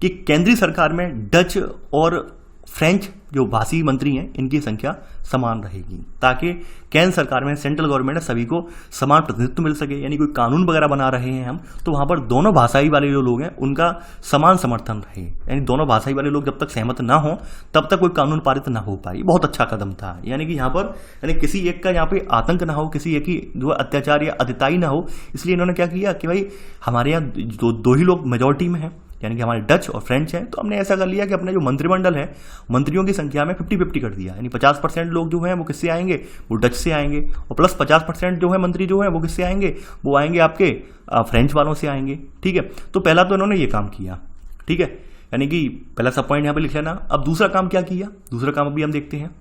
कि केंद्रीय सरकार में डच और फ्रेंच जो भाषी मंत्री हैं इनकी संख्या समान रहेगी, ताकि केंद्र सरकार में सेंट्रल गवर्नमेंट है सभी को समान प्रतिनिधित्व मिल सके। यानी कोई कानून वगैरह बना रहे हैं हम, तो वहां पर दोनों भाषाई वाले जो लोग हैं उनका समान समर्थन रहे, यानी दोनों भाषाई वाले लोग जब तक सहमत ना हो तब तक कोई कानून पारित ना हो पाए। बहुत अच्छा कदम था, यानी कि यहाँ पर यानी किसी एक का यहाँ पे आतंक ना हो, किसी एक की जो अत्याचार या अतिताई ना हो। इसलिए इन्होंने क्या किया कि भाई हमारे यहाँ दो ही लोग मेजोरिटी में हैं, यानी कि हमारे डच और फ्रेंच हैं, तो हमने ऐसा कर लिया कि अपने जो मंत्रिमंडल है मंत्रियों की संख्या में 50-50 कर दिया। यानी 50% लोग जो हैं वो किससे आएंगे, वो डच से आएंगे, और प्लस 50% जो है मंत्री जो है वो किससे आएंगे, वो आएंगे आपके फ्रेंच वालों से आएंगे, ठीक है। तो पहला तो इन्होंने ये काम किया, ठीक है, यानी कि पहला सब पॉइंट यहाँ पे लिख लेना। अब दूसरा काम क्या किया, दूसरा काम अभी हम देखते हैं।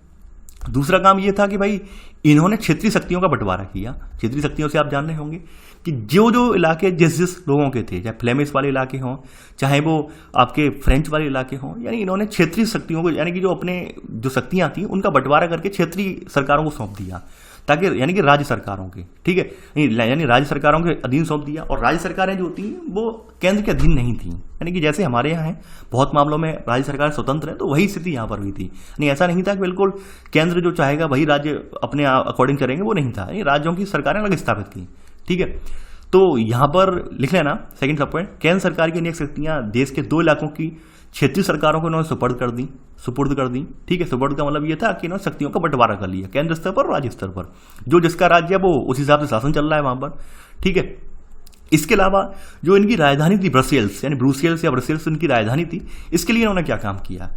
दूसरा काम ये था कि भाई इन्होंने क्षेत्रीय शक्तियों का बंटवारा किया। क्षेत्रीय शक्तियों से आप जान रहे होंगे कि जो इलाके जिस लोगों के थे, चाहे फ्लेमिश वाले इलाके हों, चाहे वो आपके फ्रेंच वाले इलाके हों, यानी इन्होंने क्षेत्रीय शक्तियों को, यानी कि जो अपने जो शक्तियां थी उनका बंटवारा करके क्षेत्रीय सरकारों को सौंप दिया, ताकि यानी कि राज्य सरकारों के, ठीक है, यानी राज्य सरकारों के अधीन सौंप दिया। और राज्य सरकारें जो होती हैं वो केंद्र के अधीन नहीं थी, यानी कि जैसे हमारे यहाँ है बहुत मामलों में राज्य सरकार स्वतंत्र है, तो वही स्थिति यहाँ पर हुई थी। यानी ऐसा नहीं था कि बिल्कुल केंद्र जो चाहेगा वही राज्य अपने अकॉर्डिंग करेंगे, वो नहीं था। यानी राज्यों की सरकारें अलग स्थापित की, ठीक है। तो यहाँ पर लिख लेना सेकंड सब पॉइंट, केंद्र सरकार की अनेक शक्तियां देश के 2 इलाकों की क्षेत्रीय सरकारों को इन्होंने सुपुर्द कर दी, ठीक है। सुपुर्द का मतलब ये था कि इन्होंने शक्तियों का बंटवारा कर लिया केंद्र स्तर पर और राज्य स्तर पर, जो जिसका राज्य है वो उस हिसाब से शासन चल रहा है वहां पर, ठीक है। इसके अलावा जो इनकी राजधानी थी ब्रसेल्स, यानी ब्रुसेल्स या ब्रसेल्स इनकी राजधानी थी, इसके लिए इन्होंने क्या काम किया।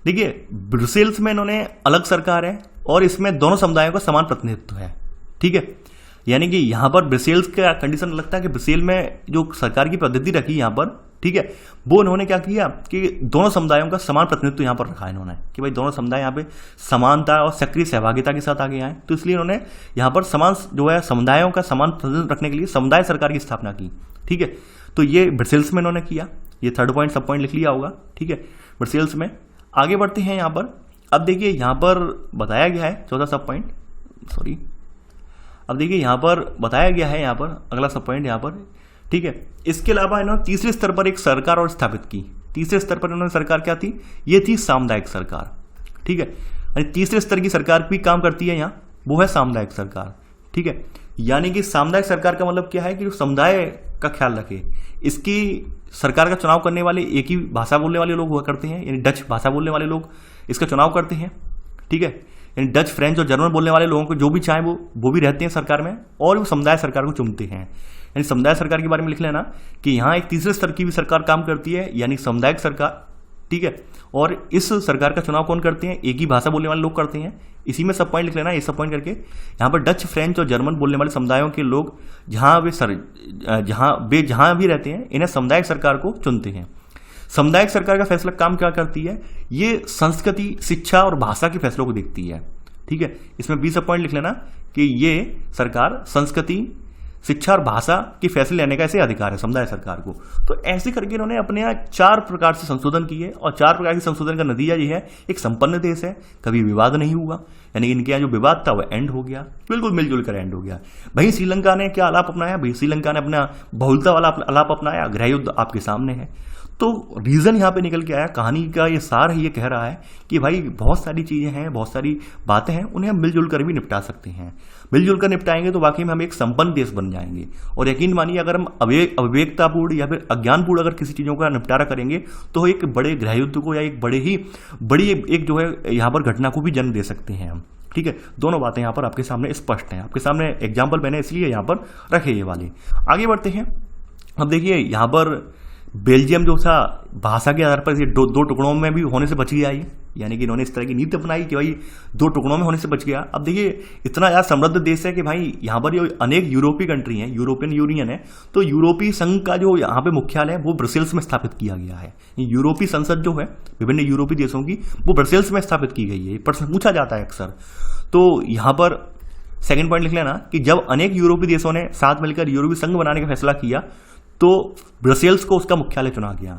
देखिए ब्रुसेल्स में इन्होंने अलग सरकार है और इसमें दोनों समुदायों का समान प्रतिनिधित्व है, ठीक है। यानी कि यहाँ पर ब्रसेल्स का कंडीशन लगता है कि ब्रसेल में जो सरकार की पद्धति रखी यहाँ पर, ठीक है, वो इन्होंने क्या किया कि दोनों समुदायों का समान प्रतिनिधित्व यहाँ पर रखा इन्होंने, कि भाई दोनों समुदाय यहाँ पे समानता और सक्रिय सहभागिता के साथ आगे आए। तो इसलिए इन्होंने यहाँ पर समान जो है समुदायों का समान प्रतिनिधित्व रखने के लिए समुदाय सरकार की स्थापना की, ठीक है। तो ये ब्रसेल्स में इन्होंने किया। ये थर्ड पॉइंट सब पॉइंट लिख लिया होगा, ठीक है, ब्रसेल्स में। आगे बढ़ते हैं यहाँ पर। अब देखिए यहाँ पर बताया गया है चौथा सब पॉइंट, सॉरी, अब देखिए यहाँ पर बताया गया है, यहाँ पर अगला सब पॉइंट यहाँ पर, ठीक है। इसके अलावा इन्होंने तीसरे स्तर पर एक सरकार और स्थापित की। तीसरे स्तर पर इन्होंने सरकार क्या थी, ये थी सामुदायिक सरकार, ठीक है। यानी तीसरे स्तर की सरकार भी काम करती है यहाँ, वो है सामुदायिक सरकार, ठीक है। यानी कि सामुदायिक सरकार का मतलब क्या है कि जो समुदाय का ख्याल रखे। इसकी सरकार का चुनाव करने वाले एक ही भाषा बोलने वाले लोग हुआ करते हैं, यानी डच भाषा बोलने वाले लोग इसका चुनाव करते हैं, ठीक है। यानी डच, फ्रेंच और जर्मन बोलने वाले लोगों को जो भी चाहे वो भी रहते हैं सरकार में, और वो समुदाय सरकार को चुनते हैं। यानी समुदाय सरकार के बारे में लिख लेना कि यहाँ एक तीसरे स्तर की भी सरकार काम करती है, यानी सामुदायिक सरकार, ठीक है। और इस सरकार का चुनाव कौन करते हैं, एक ही भाषा बोलने वाले लोग करते हैं। इसी में सब पॉइंट लिख लेना, ये सब पॉइंट करके यहाँ पर डच, फ्रेंच और जर्मन बोलने वाले समुदायों के लोग जहाँ भी रहते हैं, इन्हें सामुदायिक सरकार को चुनते हैं। सामुदायिक सरकार का फैसला काम क्या करती है, ये संस्कृति, शिक्षा और भाषा के फैसलों को देखती है, ठीक है। इसमें 20 पॉइंट लिख लेना कि ये सरकार संस्कृति, शिक्षा और भाषा के फैसले लेने का ऐसे अधिकार है समुदाय सरकार को। तो ऐसे करके इन्होंने अपने यहाँ 4 प्रकार से संशोधन किए और 4 प्रकार के संशोधन का नतीजा ये है, एक संपन्न देश है, कभी विवाद नहीं हुआ, यानी इनके यहाँ जो विवाद था वह एंड हो गया, बिल्कुल मिलजुल कर एंड हो गया। वहीं श्रीलंका ने क्या आलाप अपनाया, भाई श्रीलंका ने अपना बहुलता वाला आलाप अपनाया, गृह युद्ध आपके सामने है। तो रीजन यहाँ पे निकल के आया, कहानी का ये सार है, ये कह रहा है कि भाई बहुत सारी चीजें हैं, बहुत सारी बातें हैं, उन्हें हम मिलजुल कर भी निपटा सकते हैं। मिलजुल कर निपटाएंगे तो वाकई में हम एक संपन्न देश बन जाएंगे। और यकीन मानिए अगर हम अविवेकतापूर्ण या फिर अज्ञानपूर्ण अगर किसी चीजों का निपटारा करेंगे तो एक बड़े गृह युद्ध को या एक बड़ी एक जो है यहाँ पर घटना को भी जन्म दे सकते हैं हम। ठीक है, दोनों बातें यहाँ पर आपके सामने स्पष्ट हैं, आपके सामने एग्जाम्पल मैंने इसलिए यहाँ पर रखे ये वाले। आगे बढ़ते हैं। अब देखिए यहाँ पर बेल्जियम जो था भाषा के आधार पर ये दो टुकड़ों में भी होने से बच गया, ये यानी कि इन्होंने इस तरह की नीति अपनाई कि भाई 2 टुकड़ों में होने से बच गया। अब देखिए इतना ज़्यादा समृद्ध देश है कि भाई यहाँ पर ये अनेक यूरोपीय कंट्री हैं, यूरोपियन यूनियन है, तो यूरोपीय संघ का जो यहाँ पे मुख्यालय है वो ब्रसेल्स में स्थापित किया गया है। यूरोपीय संसद जो है विभिन्न यूरोपीय देशों की वो ब्रसेल्स में स्थापित की गई है, प्रश्न पूछा जाता है अक्सर। तो यहाँ पर सेकंड पॉइंट लिख लेना कि जब अनेक यूरोपीय देशों ने साथ मिलकर यूरोपीय संघ बनाने का फैसला किया तो ब्रसेल्स को उसका मुख्यालय चुना गया।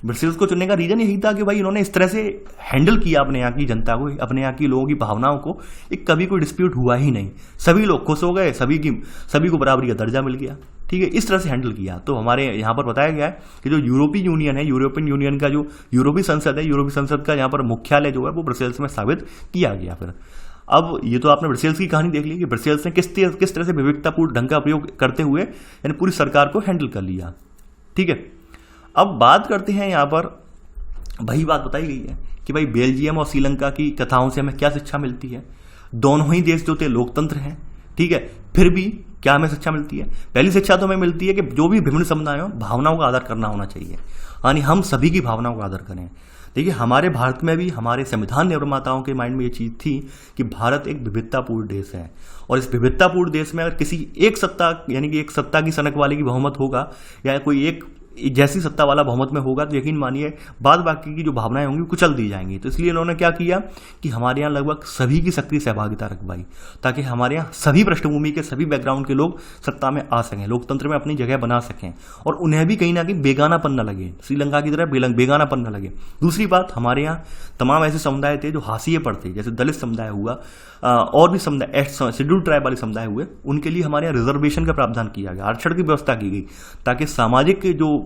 ब्रसेल्स को चुनने का रीजन यही था कि भाई इन्होंने इस तरह से हैंडल किया अपने यहाँ की जनता को, अपने यहाँ की लोगों की भावनाओं को, एक कभी कोई डिस्प्यूट हुआ ही नहीं, सभी लोग खुश हो गए, सभी को बराबरी का दर्जा मिल गया। ठीक है, इस तरह से हैंडल किया। तो हमारे यहाँ पर बताया गया है कि जो यूरोपीय यूनियन है, यूरोपियन यूनियन का जो यूरोपीय संसद है, यूरोपीय संसद का यहाँ पर मुख्यालय जो है वो ब्रसेल्स में स्थापित किया गया। फिर अब ये तो आपने ब्रसेल्स की कहानी देख ली कि ब्रसेल्स ने किस तरह से विवेकतापूर्ण ढंग का प्रयोग करते हुए यानी पूरी सरकार को हैंडल कर लिया। ठीक है, अब बात करते हैं यहाँ पर, वही बात बताई गई है कि भाई बेल्जियम और श्रीलंका की कथाओं से हमें क्या शिक्षा मिलती है। दोनों ही देश जो थे लोकतंत्र हैं, ठीक है, फिर भी क्या हमें शिक्षा मिलती है। पहली शिक्षा तो हमें मिलती है कि जो भी विभिन्न समुदायों भावनाओं का आदर करना होना चाहिए, यानी हम सभी की भावनाओं का आदर करें। देखिए हमारे भारत में भी हमारे संविधान निर्माताओं के माइंड में ये चीज़ थी कि भारत एक विविधतापूर्ण देश है और इस विविधतापूर्ण देश में अगर किसी एक सत्ता यानी कि एक सत्ता की सनक वाले की बहुमत होगा या कोई एक जैसी सत्ता वाला बहुमत में होगा तो यकीन मानिए बाद बाकी की जो भावनाएं होंगी कुचल दी जाएंगी। तो इसलिए इन्होंने क्या किया कि हमारे यहाँ लगभग सभी की सक्रिय सहभागिता रखवाई ताकि हमारे यहाँ सभी पृष्ठभूमि के सभी बैकग्राउंड के लोग सत्ता में आ सकें, लोकतंत्र में अपनी जगह बना सकें और उन्हें भी कहीं ना कहीं बेगानापन न लगे, श्रीलंका की तरह बेगानापन न लगे। दूसरी बात, हमारे यहाँ तमाम ऐसे समुदाय थे जो हाशिए पर थे, जैसे दलित समुदाय हुआ और भी समुदाय शेड्यूल्ड ट्राइब वाले समुदाय हुए, उनके लिए हमारे यहाँ रिजर्वेशन का प्रावधान किया गया, आरक्षण की व्यवस्था की गई ताकि सामाजिक जो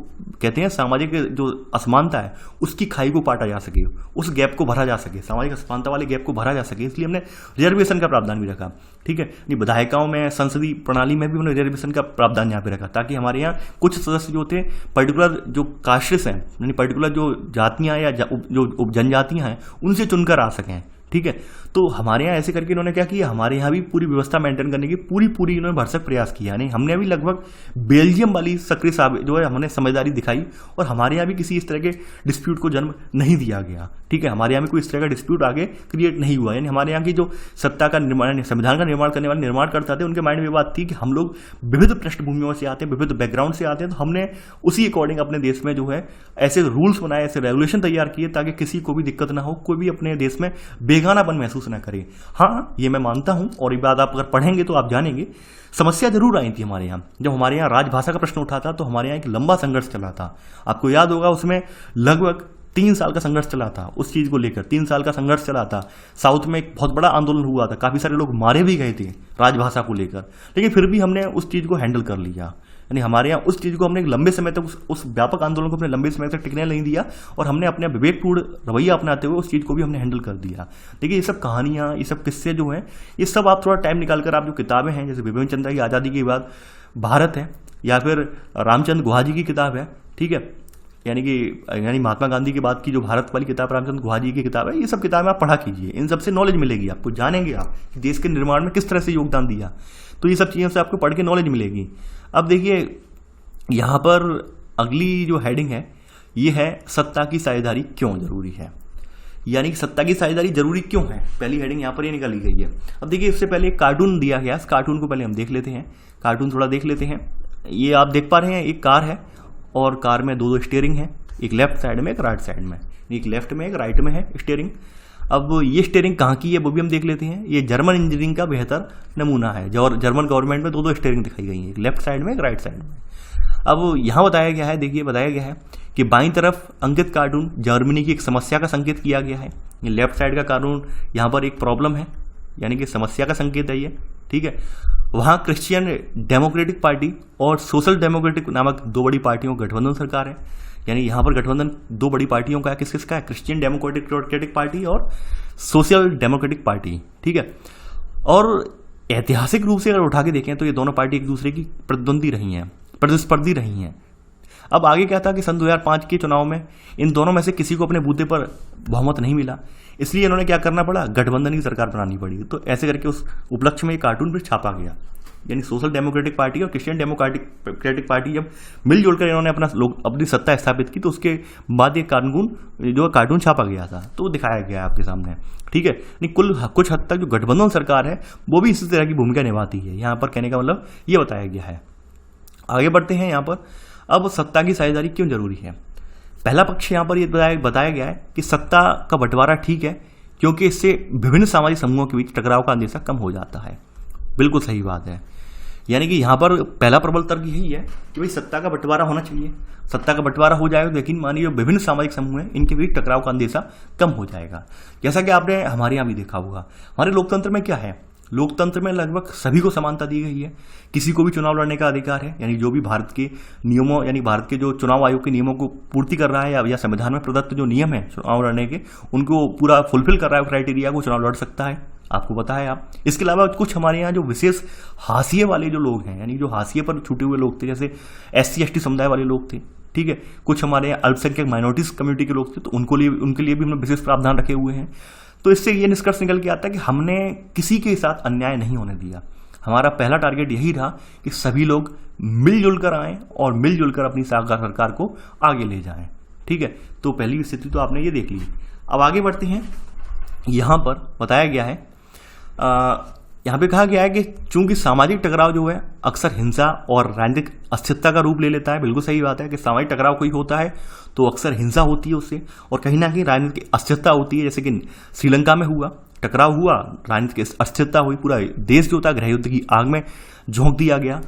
कहते हैं सामाजिक जो असमानता है उसकी खाई को पाटा जा सके, उस गैप को भरा जा सके, सामाजिक असमानता वाले गैप को भरा जा सके, इसलिए हमने रिजर्वेशन का प्रावधान भी रखा। ठीक है, विधायिकाओं में संसदीय प्रणाली में भी हमने रिजर्वेशन का प्रावधान यहाँ पे रखा ताकि हमारे यहाँ कुछ सदस्य जो थे पर्टिकुलर जो कास्ट्स हैं यानी पर्टिकुलर जो जातियाँ या जो जनजातियाँ हैं उनसे चुनकर आ सकें। ठीक है, तो हमारे यहाँ ऐसे करके इन्होंने क्या किया, हमारे यहाँ भी पूरी व्यवस्था मेंटेन करने की पूरी इन्होंने भरसक प्रयास किया। यानी हमने भी लगभग बेल्जियम वाली सक्रिय जो है हमने समझदारी दिखाई और हमारे यहाँ भी किसी इस तरह के डिस्प्यूट को जन्म नहीं दिया गया। ठीक है, हमारे यहाँ भी कोई इस तरह का डिस्प्यूट आगे क्रिएट नहीं हुआ। यानी हमारे यहाँ की जो सत्ता का निर्माण, संविधान का निर्माण करने वाले निर्माणकर्ता थे उनके माइंड में बात थी कि हम लोग विविध पृष्ठभूमियों से आते हैं, विविध बैकग्राउंड से आते हैं, तो हमने उसी अकॉर्डिंग अपने देश में जो है ऐसे रूल्स बनाए, ऐसे रेगुलेशन तैयार किए ताकि किसी को भी दिक्कत ना हो, कोई भी अपने देश में बेगानापन महसूस ना करे। हाँ, ये मैं मानता हूं और ये बात आप अगर पढ़ेंगे तो आप जानेंगे, समस्या जरूर आई थी हमारे यहाँ। जब हमारे यहाँ राजभाषा का प्रश्न उठा था तो हमारे यहाँ एक लंबा संघर्ष चला था, आपको याद होगा, उसमें लगभग 3 साल का संघर्ष चला था उस चीज को लेकर, 3 साल का संघर्ष चला था। साउथ में एक बहुत बड़ा आंदोलन हुआ था, काफी सारे लोग मारे भी गए थे राजभाषा को लेकर, लेकिन फिर भी हमने उस चीज को हैंडल कर लिया। यानी हमारे यहाँ उस चीज को हमने एक लंबे समय तक उस व्यापक आंदोलन को अपने लंबे समय तक टिकने नहीं दिया और हमने अपने विवेकपूर्ण रवैया अपनाते हुए उस चीज को भी हमने हैंडल कर दिया। देखिए ये सब कहानियां, ये सब किस्से जो हैं, ये सब आप थोड़ा टाइम निकालकर आप जो किताबें हैं, जैसे बिपिन चंद्र की आज़ादी के बाद भारत है या फिर रामचंद्र गुहा जी की किताब है, ठीक है, यानी महात्मा गांधी के बाद की जो भारत वाली किताब रामचंद्र गुहा जी की किताब है, ये सब किताबें आप पढ़ा कीजिए, इन सबसे नॉलेज मिलेगी आपको, जानेंगे आप कि देश के निर्माण में किस तरह से योगदान दिया। तो ये सब चीज़ों से आपको पढ़ के नॉलेज मिलेगी। अब देखिए यहाँ पर अगली जो हेडिंग है ये है सत्ता की साझेदारी क्यों जरूरी है, यानी कि सत्ता की साझेदारी जरूरी क्यों है, पहली हेडिंग यहाँ पर ये निकाली गई है। अब देखिए इससे पहले एक कार्टून दिया गया, इस कार्टून को पहले हम देख लेते हैं, कार्टून थोड़ा देख लेते हैं। ये आप देख पा रहे हैं एक कार है और कार में 2 स्टीयरिंग है, एक लेफ्ट साइड में एक राइट साइड में, एक लेफ्ट में एक राइट में है स्टीयरिंग। अब ये स्टीयरिंग कहाँ की है वो भी हम देख लेते हैं। ये जर्मन इंजीनियरिंग का बेहतर नमूना है, जो जर्मन गवर्नमेंट में दो स्टीयरिंग दिखाई गई है, एक लेफ्ट साइड में एक राइट साइड में। अब यहाँ बताया गया है, देखिए बताया गया है कि बाईं तरफ अंकित कार्टून जर्मनी की एक समस्या का संकेत किया गया है। लेफ्ट साइड का कार्टून यहाँ पर एक प्रॉब्लम है, यानी कि समस्या का संकेत है ये, ठीक है। वहाँ क्रिश्चियन डेमोक्रेटिक पार्टी और सोशल डेमोक्रेटिक नामक दो बड़ी पार्टियों का गठबंधन सरकार है। यानी यहाँ पर गठबंधन दो बड़ी पार्टियों का है, किस किसका है, क्रिश्चियन डेमोक्रेटिक पार्टी और सोशल डेमोक्रेटिक पार्टी, ठीक है। और ऐतिहासिक रूप से अगर उठा के देखें तो ये दोनों पार्टी एक दूसरे की प्रतिद्वंदी रही हैं, प्रतिस्पर्धी रही हैं। अब आगे क्या था कि सन 2005 के चुनाव में इन दोनों में से किसी को अपने बूते पर बहुमत नहीं मिला, इसलिए इन्होंने क्या करना पड़ा, गठबंधन की सरकार बनानी पड़ी। तो ऐसे करके उस उपलक्ष्य में एक कार्टून फिर छापा गया। यानी सोशल डेमोक्रेटिक पार्टी और क्रिश्चियन डेमोक्रेटिक पार्टी जब मिलजुल कर इन्होंने अपनी सत्ता स्थापित की, तो उसके बाद ये कार्टून छापा गया था, तो दिखाया गया है आपके सामने, ठीक है। कुछ हद तक जो गठबंधन सरकार है वो भी इसी तरह की भूमिका निभाती है। यहाँ पर कहने का मतलब ये बताया गया है। आगे बढ़ते हैं। यहाँ पर अब सत्ता की साझेदारी क्यों जरूरी है। पहला पक्ष यहाँ पर यह बताया गया है कि सत्ता का बंटवारा ठीक है, क्योंकि इससे विभिन्न सामाजिक समूहों के बीच टकराव का अंदेशा कम हो जाता है। बिल्कुल सही बात है। यानी कि यहाँ पर पहला प्रबल तर्क यही है कि भाई सत्ता का बंटवारा होना चाहिए। सत्ता का बंटवारा हो जाएगा, लेकिन मानिए विभिन्न सामाजिक समूह हैं इनके बीच टकराव का अंदेशा कम हो जाएगा। जैसा कि आपने हमारे यहाँ भी देखा होगा, हमारे लोकतंत्र में क्या है, लोकतंत्र में लगभग सभी को समानता दी गई है, किसी को भी चुनाव लड़ने का अधिकार है। यानी जो भी भारत के नियमों, यानी भारत के जो चुनाव आयोग के नियमों को पूर्ति कर रहा है या संविधान में प्रदत्त जो नियम है चुनाव लड़ने के, उनको पूरा फुलफिल कर रहा है क्राइटेरिया को, चुनाव लड़ सकता है। आपको पता है आप। इसके अलावा कुछ हमारे यहाँ जो विशेष हाशिए वाले जो लोग हैं, यानी जो हाशिए पर छूटे हुए लोग थे, जैसे SC ST समुदाय वाले लोग थे, ठीक है, कुछ हमारे यहाँ अल्पसंख्यक माइनॉरिटीज कम्युनिटी के लोग थे, तो उनके लिए भी हमने विशेष प्रावधान रखे हुए हैं। तो इससे ये निष्कर्ष निकल के आता है कि हमने किसी के साथ अन्याय नहीं होने दिया। हमारा पहला टारगेट यही रहा कि सभी लोग मिलजुल कर आएँ और मिलजुल कर अपनी सरकार को आगे ले जाएं, ठीक है। तो पहली स्थिति तो आपने ये देख ली। अब आगे बढ़ते हैं। यहाँ पर बताया गया है, यहाँ पे कहा गया है कि चूंकि सामाजिक टकराव जो है अक्सर हिंसा और राजनीतिक अस्थिरता का रूप ले लेता है। बिल्कुल सही बात है कि सामाजिक टकराव कोई होता है तो अक्सर हिंसा होती है उससे, और कहीं ना कहीं राजनीतिक अस्थिरता होती है। जैसे कि श्रीलंका में हुआ, टकराव हुआ, राजनीतिक अस्थिरता हुई, पूरा देश जो था गृह युद्ध की आग में झोंक दिया गया,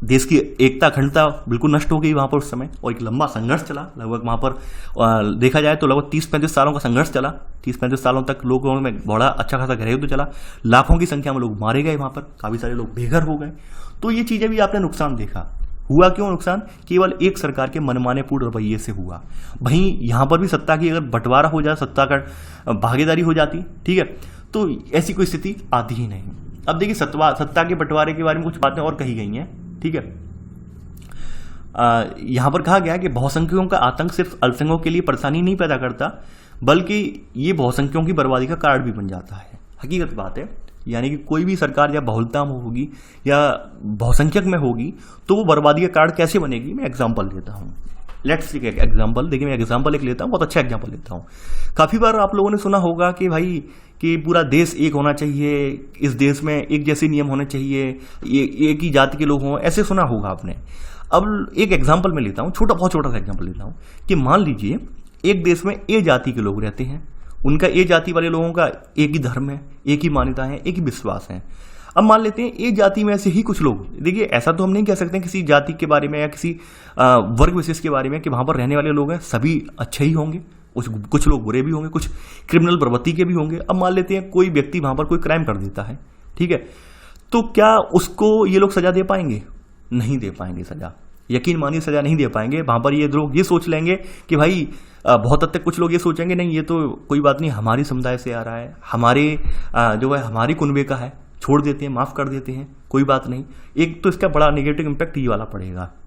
देश की एकता अखंडता बिल्कुल नष्ट हो गई वहाँ पर उस समय, और एक लंबा संघर्ष चला। लगभग वहाँ पर देखा जाए तो लगभग 30-35 सालों का संघर्ष चला। 30-35 सालों तक लोगों में बड़ा अच्छा खासा गृह युद्ध चला, लाखों की संख्या में लोग मारे गए, वहाँ पर काफ़ी सारे लोग बेघर हो गए। तो ये चीज़ें भी आपने नुकसान देखा। हुआ क्यों नुकसान? केवल एक सरकार के मनमाने पूर्ण रवैये से हुआ। वहीं यहाँ पर भी सत्ता की अगर बंटवारा हो जाए, सत्ता का भागीदारी हो जाती, ठीक है, तो ऐसी कोई स्थिति आती ही नहीं। अब देखिए सत्ता के बंटवारे के बारे में कुछ बातें और कही गई हैं, ठीक है। यहां पर कहा गया कि बहुसंख्यकों का आतंक सिर्फ अल्पसंख्यकों के लिए परेशानी नहीं पैदा करता, बल्कि ये बहुसंख्यकों की बर्बादी का कारण भी बन जाता है। हकीकत बात है। यानी कि कोई भी सरकार या बहुलता में होगी या बहुसंख्यक में होगी तो वो बर्बादी का कारण कैसे बनेगी। मैं एग्जांपल लेता हूँ, लेट्स टेक एग्जांपल। देखिए मैं एग्जांपल एक लेता हूँ, बहुत अच्छा एग्जांपल लेता हूँ। काफ़ी बार आप लोगों ने सुना होगा कि भाई कि पूरा देश एक होना चाहिए, इस देश में एक जैसे नियम होने चाहिए, एक ही जाति के लोग हों, ऐसे सुना होगा आपने। अब एक एग्जांपल मैं लेता हूँ, बहुत छोटा सा एग्जांपल लेता हूँ कि मान लीजिए एक देश में ए जाति के लोग रहते हैं, उनका ए जाति वाले लोगों का एक ही धर्म है, एक ही मान्यता है, एक ही विश्वास है। अब मान लेते हैं ए जाति में से ही कुछ लोग, देखिए ऐसा तो हम नहीं कह सकते किसी जाति के बारे में या किसी वर्ग विशेष के बारे में कि वहाँ पर रहने वाले लोग हैं सभी अच्छे ही होंगे, कुछ लोग बुरे भी होंगे, कुछ क्रिमिनल प्रवृत्ति के भी होंगे। अब मान लेते हैं कोई व्यक्ति वहाँ पर कोई क्राइम कर देता है, ठीक है, तो क्या उसको ये लोग सजा दे पाएंगे? नहीं दे पाएंगे सजा। यकीन मानिए सजा नहीं दे पाएंगे। वहाँ पर ये लोग ये सोच लेंगे कि भाई बहुत हद तक कुछ लोग ये सोचेंगे नहीं ये तो कोई बात नहीं, हमारी समुदाय से आ रहा है, हमारे जो है हमारी कुनबे का है, छोड़ देते हैं, माफ़ कर देते हैं, कोई बात नहीं। एक तो इसका बड़ा नेगेटिव इम्पैक्ट ये वाला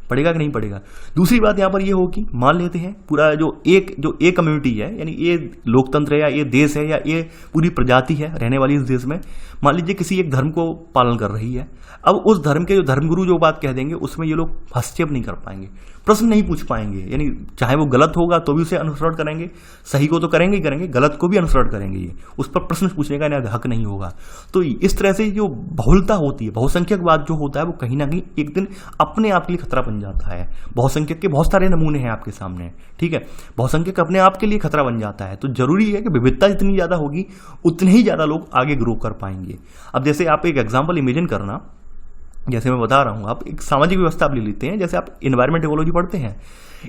पड़ेगा कि नहीं पड़ेगा। दूसरी बात यहाँ पर ये होगी, मान लेते हैं पूरा जो एक कम्युनिटी है, यानी ये लोकतंत्र है या ये देश है या ये पूरी प्रजाति है रहने वाली इस देश में, मान लीजिए किसी एक धर्म को पालन कर रही है। अब उस धर्म के जो धर्मगुरु जो बात कह देंगे उसमें ये लोग हस्तक्षेप नहीं कर पाएंगे। प्रश्न नहीं पूछ पाएंगे, यानी चाहे वो गलत होगा तो भी उसे अनुसरण करेंगे, सही को तो करेंगे ही करेंगे, गलत को भी अनुसरण करेंगे, ये उस पर प्रश्न पूछने का इन्हें हक नहीं होगा। तो इस तरह से जो बहुलता होती है, बहुसंख्यकवाद जो होता है, वो कहीं ना कहीं एक दिन अपने आप के लिए खतरा बन जाता है। बहुसंख्यक के बहुत सारे नमूने हैं आपके सामने, ठीक है, बहुसंख्यक अपने आप के लिए खतरा बन जाता है। तो जरूरी है कि विविधता जितनी ज्यादा होगी उतने ही ज्यादा लोग आगे ग्रो कर पाएंगे। अब जैसे आप एक एग्जाम्पल इमेजिन करना, जैसे मैं बता रहा हूँ, आप एक सामाजिक व्यवस्था आप ले लेते हैं, जैसे आप इन्वायरमेंट इकोलॉजी पढ़ते हैं।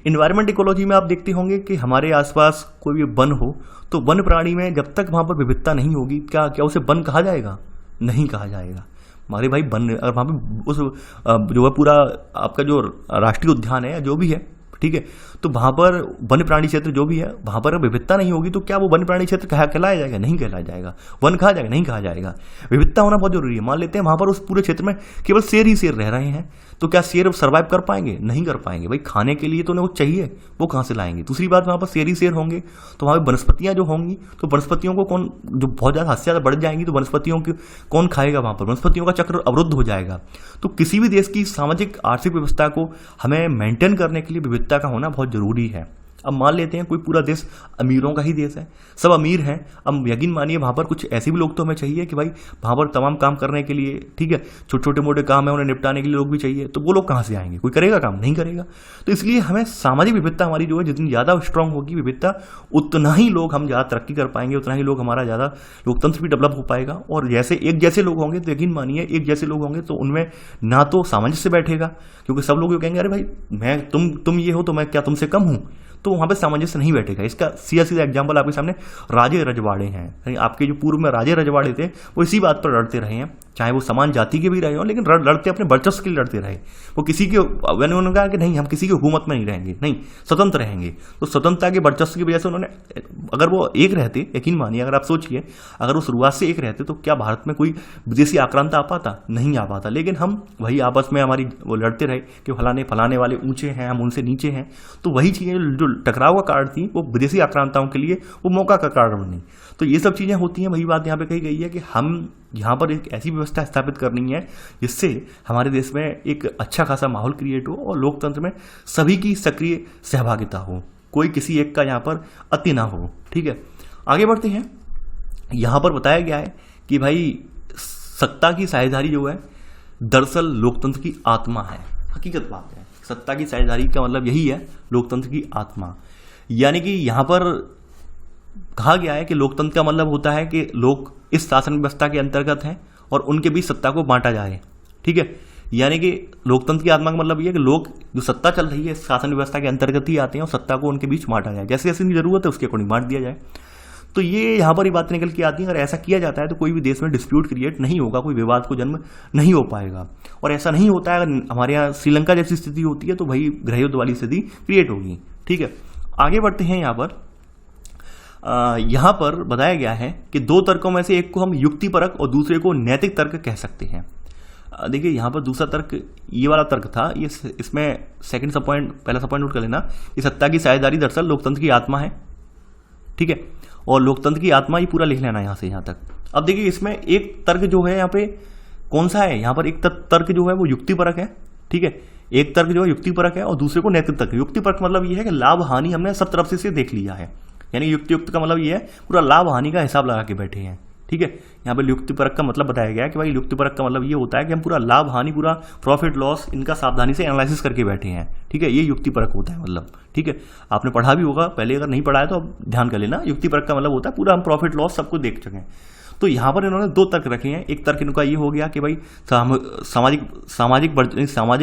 इन्वायरमेंट इकोलॉजी में आप देखते होंगे कि हमारे आसपास कोई भी वन हो तो वन प्राणी में जब तक वहाँ पर विविधता नहीं होगी, क्या क्या उसे वन कहा जाएगा? नहीं कहा जाएगा। हमारे भाई वन, अगर वहाँ पे उस जो है पूरा आपका जो राष्ट्रीय उद्यान है जो भी है, ठीक है, तो वहाँ पर वन प्राणी क्षेत्र जो भी है, वहाँ पर विविधता नहीं होगी तो क्या वो वन प्राणी क्षेत्र कहलाया जाएगा? नहीं कहलाया जाएगा। वन कहा जाएगा? नहीं कहा जाएगा। विविधता होना बहुत जरूरी है। मान लेते हैं वहाँ पर उस पूरे क्षेत्र में केवल शेर ही शेर रह रहे हैं, तो क्या शेर सर्वाइव कर पाएंगे? नहीं कर पाएंगे। भाई खाने के लिए तो उन्हें वो चाहिए, वो कहाँ से लाएंगे? दूसरी बात, वहाँ पर शेर ही शेर होंगे तो वहाँ पर वनस्पतियाँ जो होंगी, तो वनस्पतियों को कौन, जो बहुत ज़्यादा हद से ज़्यादा बढ़ जाएंगी तो वनस्पतियों की कौन खाएगा? वहाँ पर वनस्पतियों का चक्र अवरुद्ध हो जाएगा। तो किसी भी देश की सामाजिक आर्थिक व्यवस्था को हमें मेंटेन करने के लिए विविधता का होना बहुत जरूरी है। अब मान लेते हैं कोई पूरा देश अमीरों का ही देश है, सब अमीर हैं, अब यकीन मानिए वहाँ पर कुछ ऐसे भी लोग तो हमें चाहिए कि भाई वहाँ पर तमाम काम करने के लिए, ठीक है, छोटे छोटे मोटे काम है उन्हें निपटाने के लिए लोग भी चाहिए, तो वो लोग कहाँ से आएंगे? कोई करेगा काम? नहीं करेगा। तो इसलिए हमें सामाजिक विविधता हमारी जो है जितनी ज़्यादा स्ट्रांग होगी विविधता, उतना ही लोग हम ज़्यादा तरक्की कर पाएंगे, उतना ही लोग हमारा ज़्यादा लोकतंत्र भी डेवलप हो पाएगा। और जैसे एक जैसे लोग होंगे तो यकीन मानिए एक जैसे लोग होंगे तो उनमें ना तो सामंजस्य बैठेगा, क्योंकि सब लोग ये कहेंगे अरे भाई मैं तुम ये हो तो मैं क्या तुमसे कम हूँ? तो वहाँ पे सामंजस्य नहीं बैठेगा। इसका सीधा सीधा एग्जाम्पल आपके सामने राजे रजवाड़े हैं। आपके जो पूर्व में राजे रजवाड़े थे वो इसी बात पर लड़ते रहे हैं, चाहे वो समान जाति के भी रहे हो, लेकिन लड़ते अपने वर्चस्व के लिए लड़ते रहे। वो किसी के, उन्होंने कहा कि नहीं हम किसी की हुकूमत में नहीं रहेंगे, नहीं स्वतंत्र रहेंगे। तो स्वतंत्रता के वर्चस्व की वजह से उन्होंने, अगर वो एक रहते, यकीन मानिए अगर आप सोचिए, अगर वो शुरुआत से एक रहते तो क्या भारत में कोई विदेशी आक्रांत आ पाता? नहीं आ पाता। लेकिन हम वही आपस में हमारी वो लड़ते रहे कि फलाने वाले ऊंचे हैं, हम उनसे नीचे हैं। तो वही चीज़ें जो टकराव का कारण थी वो विदेशी आक्रांताओं के लिए वो मौका का कारण बनी। तो ये सब चीज़ें होती हैं। वही बात यहाँ पे कही गई है कि हम यहाँ पर एक ऐसी व्यवस्था स्थापित करनी है जिससे हमारे देश में एक अच्छा खासा माहौल क्रिएट हो और लोकतंत्र में सभी की सक्रिय सहभागिता हो, कोई किसी एक का यहाँ पर अति ना हो। ठीक है, आगे बढ़ते हैं। यहाँ पर बताया गया है कि भाई सत्ता की साझेदारी जो है दरअसल लोकतंत्र की आत्मा है। हकीकत बात है, सत्ता की साझेदारी का मतलब यही है, लोकतंत्र की आत्मा। यानी कि यहाँ पर कहा गया है कि लोकतंत्र का मतलब होता है कि लोग इस शासन व्यवस्था के अंतर्गत हैं और उनके बीच सत्ता को बांटा जाए। ठीक है, यानी कि लोकतंत्र की आत्मा का मतलब ये है कि लोग जो सत्ता चल रही है शासन व्यवस्था के अंतर्गत ही आते हैं और सत्ता को उनके बीच बांटा जाए, जैसे जैसे जरूरत है उसके अकॉर्डिंग बांट दिया जाए। तो ये यहाँ पर ही बात निकल के आती है। अगर ऐसा किया जाता है तो कोई भी देश में डिस्प्यूट क्रिएट नहीं होगा, कोई विवाद को जन्म नहीं हो पाएगा। और ऐसा नहीं होता है, अगर हमारे यहाँ श्रीलंका जैसी स्थिति होती है तो वही गृहयुद्ध वाली स्थिति क्रिएट होगी। ठीक है, आगे बढ़ते हैं। यहाँ पर बताया गया है कि दो तर्कों में से एक को हम युक्तिपरक और दूसरे को नैतिक तर्क कह सकते हैं। देखिए यहाँ पर दूसरा तर्क ये वाला तर्क था, ये इसमें सेकंड सब पॉइंट, पहला सब पॉइंट नोट कर लेना कि सत्ता की साझेदारी दरअसल लोकतंत्र की आत्मा है। ठीक है, और लोकतंत्र की आत्मा ये पूरा लिख लेना यहाँ से यहाँ तक। अब देखिए इसमें एक तर्क जो है यहाँ पे कौन सा है, यहाँ पर एक तर्क जो है वो युक्तिपरक है। ठीक है, एक तर्क जो है युक्तिपरक है और दूसरे को नैतिक तर्क। युक्तिपरक मतलब ये है कि लाभ हानि हमने सब तरफ से देख लिया है, यानी युक्त का मतलब ये है पूरा लाभ हानि का हिसाब लगा के बैठे हैं। ठीक है, यहाँ पे युक्तिपरक का मतलब बताया गया है कि भाई युक्तिपरक का मतलब ये होता है कि हम पूरा लाभ हानि, पूरा प्रॉफिट लॉस इनका सावधानी से एनालिसिस करके बैठे हैं। ठीक है, ये युक्तिपरक होता है मतलब। ठीक है, आपने पढ़ा भी होगा पहले, अगर नहीं पढ़ा है तो आप ध्यान कर लेना। युक्तिपरक का मतलब होता है पूरा हम प्रॉफिट लॉस सबको देख चुके हैं। तो यहाँ पर इन्होंने दो तर्क रखे हैं। एक तर्क इनका ये हो गया कि भाई सामाजिक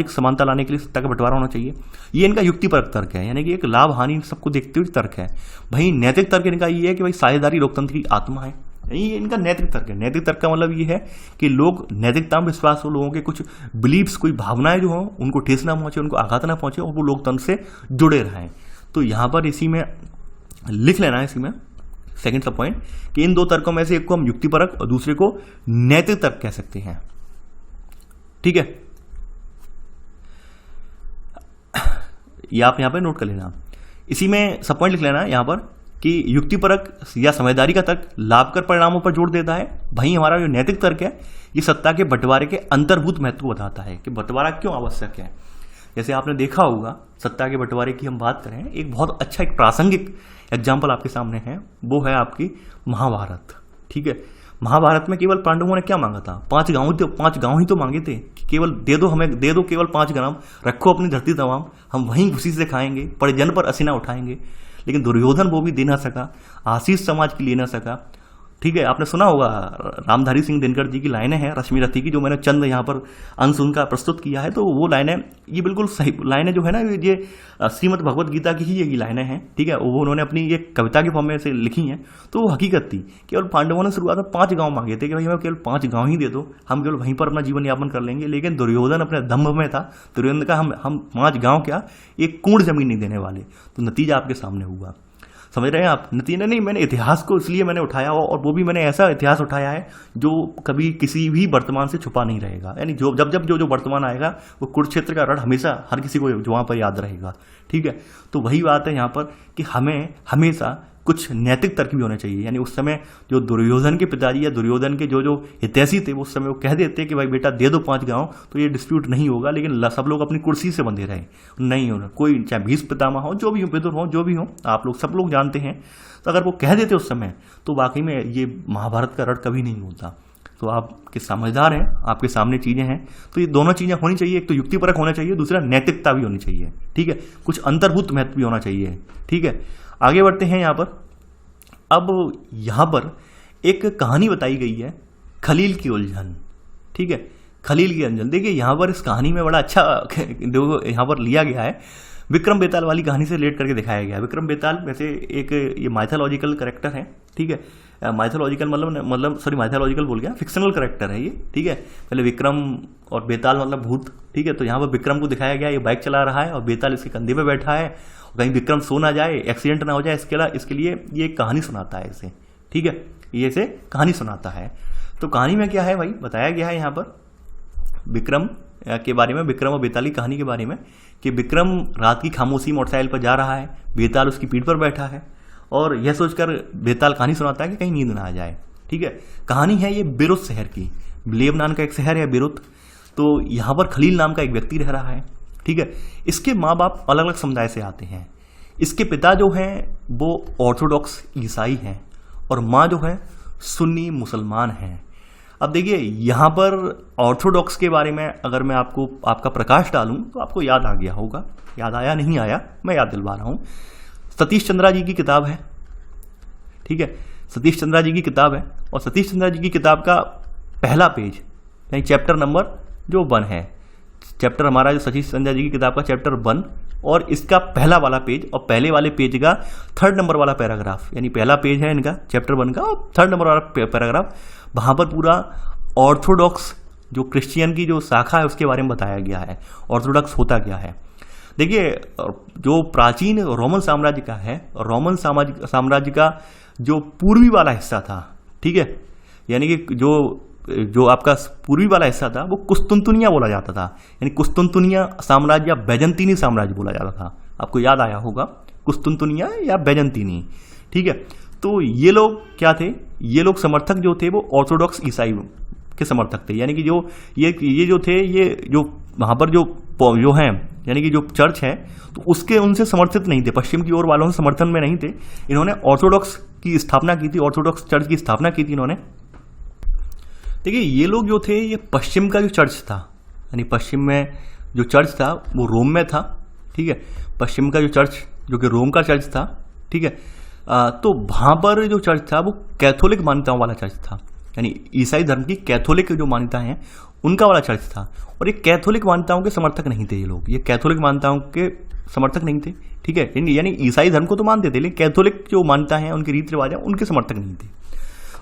समानता लाने के लिए सत्ता का बंटवारा होना चाहिए, ये इनका युक्तिपरक तर्क है, यानी कि एक लाभ हानि सबको देखते हुए तर्क है। भाई नैतिक तर्क इनका ये है कि भाई साझेदारी लोकतंत्र की आत्मा है, ये इनका नैतिक तर्क है। नैतिक तर्क का मतलब ये है कि लोग नैतिकता में विश्वास हो, लोगों के कुछ बिलीव्स, कोई भावनाएं जो हों उनको ठेस ना पहुंचे, उनको आघात ना पहुंचे और वो लोकतंत्र से जुड़े रहें। तो यहाँ पर इसी में लिख लेना है, इसी में सेकंड सब पॉइंट, कि इन दो तर्कों में से एक को हम युक्तिपरक और दूसरे को नैतिक तर्क कह सकते हैं। ठीक है, ये आप यहां पे नोट कर लेना। इसी में सब पॉइंट लिख लेना है यहां पर कि युक्तिपरक या समझदारी का तर्क लाभकर परिणामों पर जोर देता है। वहीं हमारा जो नैतिक तर्क है ये सत्ता के बंटवारे के अंतर्भूत महत्व को बताता है कि बंटवारा क्यों आवश्यक है। जैसे आपने देखा होगा, सत्ता के बंटवारे की हम बात करें, एक बहुत अच्छा एक प्रासंगिक एग्जाम्पल आपके सामने है, वो है आपकी महाभारत। ठीक है, महाभारत में केवल पांडवों ने क्या मांगा था? 5 गांव ही तो मांगे थे कि केवल दे दो, हमें दे दो केवल 5 ग्राम, रखो अपनी धरती तमाम, हम वहीं खुशी से खाएंगे, परिजन पर असीना उठाएंगे। लेकिन दुर्योधन वो भी दे ना सका, आशीष समाज की ले ना सका। ठीक है, आपने सुना होगा रामधारी सिंह दिनकर जी की लाइनें हैं रश्मि रथी की, जो मैंने चंद यहाँ पर अंश उनका प्रस्तुत किया है। तो वो लाइनें, ये बिल्कुल सही लाइनें जो है ना, ये श्रीमद् भगवत गीता की ही ये लाइनें हैं। ठीक है, वो उन्होंने अपनी ये कविता के फॉर्म में से लिखी हैं। तो वो हकीकत थी। केवल पांडवों ने शुरुआत में 5 गाँव मांगे थे कि भाई हमें केवल 5 गाँव ही दे दो, हम केवल वहीं पर अपना जीवन यापन कर लेंगे। लेकिन दुर्योधन अपने दम्भ में था, दुर्योधन का हम 5 गाँव क्या, एक कूड़ जमीन नहीं देने वाले। तो नतीजा आपके सामने हुआ, समझ रहे हैं आप? नतीजा नहीं, मैंने इतिहास को इसलिए मैंने उठाया, और वो भी मैंने ऐसा इतिहास उठाया है जो कभी किसी भी वर्तमान से छुपा नहीं रहेगा। यानी जो वर्तमान आएगा, वो कुरुक्षेत्र का रण हमेशा हर किसी को जो वहाँ पर याद रहेगा। ठीक है, तो वही बात है यहाँ पर कि हमें हमेशा कुछ नैतिक तर्क भी होने चाहिए। यानी उस समय जो दुर्योधन के पिताजी या दुर्योधन के जो हितैषी थे, वो उस समय वो कह देते कि भाई बेटा दे दो 5 गाँव, तो ये डिस्प्यूट नहीं होगा। लेकिन सब लोग अपनी कुर्सी से बंधे रहे, नहीं होना कोई, चाहे भीष्म पितामह हो, जो भी हो, विदुर हो, जो भी हो, आप लोग सब लोग जानते हैं। तो अगर वो कह देते उस समय, तो वाकई में ये महाभारत का रण कभी नहीं होता। तो आपके समझदार हैं, आपके सामने चीज़ें हैं, तो ये दोनों चीज़ें होनी चाहिए। एक तो युक्तिपरक होना चाहिए, दूसरा नैतिकता भी होनी चाहिए। ठीक है, कुछ अंतर्भूत महत्व भी होना चाहिए। ठीक है, आगे बढ़ते हैं यहाँ पर। अब यहाँ पर एक कहानी बताई गई है, खलील की उलझन। ठीक है, खलील की उलझन। देखिए यहाँ पर इस कहानी में बड़ा अच्छा यहाँ पर लिया गया है, विक्रम बेताल वाली कहानी से रिलेट करके दिखाया गया है। विक्रम बेताल वैसे एक ये माइथोलॉजिकल कैरेक्टर है। ठीक है, माइथोलॉजिकल माइथोलॉजिकल बोल गया, फिक्शनल कैरेक्टर है ये। ठीक है, पहले विक्रम और बेताल मतलब भूत। ठीक है, तो यहाँ पर विक्रम को दिखाया गया, ये बाइक चला रहा है और बेताल इसके कंधे पे बैठा है, कहीं विक्रम सो ना जाए, एक्सीडेंट ना हो जाए, इसके लिए ये कहानी सुनाता है इसे। ठीक है, ये इसे कहानी सुनाता है। तो कहानी में क्या है भाई, बताया गया है यहाँ पर विक्रम के बारे में, विक्रम और बेताल की कहानी के बारे में, कि विक्रम रात की खामोशी मोटरसाइकिल पर जा रहा है, बेताल उसकी पीठ पर बैठा है, और यह सोचकर बेताल कहानी सुनाता है कि कहीं नींद ना आ जाए। ठीक है, कहानी है ये बिरुत शहर की, ब्लेब नाम का एक शहर है बिरुत। तो यहाँ पर खलील नाम का एक व्यक्ति रह रहा है। ठीक है, इसके माँ बाप अलग अलग समुदाय से आते हैं। इसके पिता जो हैं वो ऑर्थोडॉक्स ईसाई हैं, और माँ जो है सुन्नी मुसलमान हैं। अब देखिए यहाँ पर ऑर्थोडॉक्स के बारे में अगर मैं आपको आपका प्रकाश डालूं, तो आपको याद आ गया होगा, याद आया नहीं आया, मैं याद दिलवा रहा हूँ। सतीश चंद्रा जी की किताब है। ठीक है, सतीश चंद्रा जी की किताब है, और सतीश चंद्रा जी की किताब का पहला पेज यानी चैप्टर नंबर जो 1 है, चैप्टर हमारा जो सतीश चंद्रा जी की किताब का चैप्टर 1, और इसका पहला वाला पेज, और पहले वाले पेज का 3rd नंबर वाला पैराग्राफ, यानी पहला पेज है इनका चैप्टर 1 का, और 3rd नंबर वाला पैराग्राफ, वहाँ पर पूरा ऑर्थोडॉक्स जो क्रिश्चियन की जो शाखा है उसके बारे में बताया गया है, ऑर्थोडॉक्स होता क्या है। देखिए जो प्राचीन रोमन साम्राज्य का है, रोमन साम्राज्य का जो पूर्वी वाला हिस्सा था, ठीक है, यानी कि जो आपका पूर्वी वाला हिस्सा था वो कुस्तुनतुनिया बोला जाता था, यानी कुस्तुनतुनिया साम्राज्य या बैजंतीनी साम्राज्य बोला जाता था। आपको याद आया होगा, कुस्तुनतुनिया या बैजंतीनी। ठीक है, तो ये लोग क्या थे, ये लोग समर्थक जो थे वो ऑर्थोडॉक्स ईसाई के समर्थक थे, यानी कि जो ये जो थे, ये जो वहाँ पर जो हैं, यानी कि जो चर्च है, तो उसके उनसे समर्थित नहीं थे, पश्चिम की ओर वालों से समर्थन में नहीं थे। इन्होंने ऑर्थोडॉक्स की स्थापना की थी, ऑर्थोडॉक्स चर्च की स्थापना की थी इन्होंने। देखिए ये लोग जो थे, ये पश्चिम का जो चर्च था, यानी पश्चिम में जो चर्च था वो रोम में था। ठीक है, पश्चिम का जो चर्च जो कि रोम का चर्च था। ठीक है, तो वहाँ पर जो चर्च था वो कैथोलिक मान्यताओं वाला चर्च था, यानी ईसाई धर्म की कैथोलिक जो मान्यताएं हैं उनका वाला चर्च था। और ये कैथोलिक मान्यताओं के समर्थक नहीं थे, ये लोग ये कैथोलिक मान्यताओं के समर्थक नहीं थे। ठीक है, यानी ईसाई धर्म को तो मानते थे, लेकिन कैथोलिक जो मान्यता है, उनके रीति रिवाज है, उनके समर्थक नहीं थे।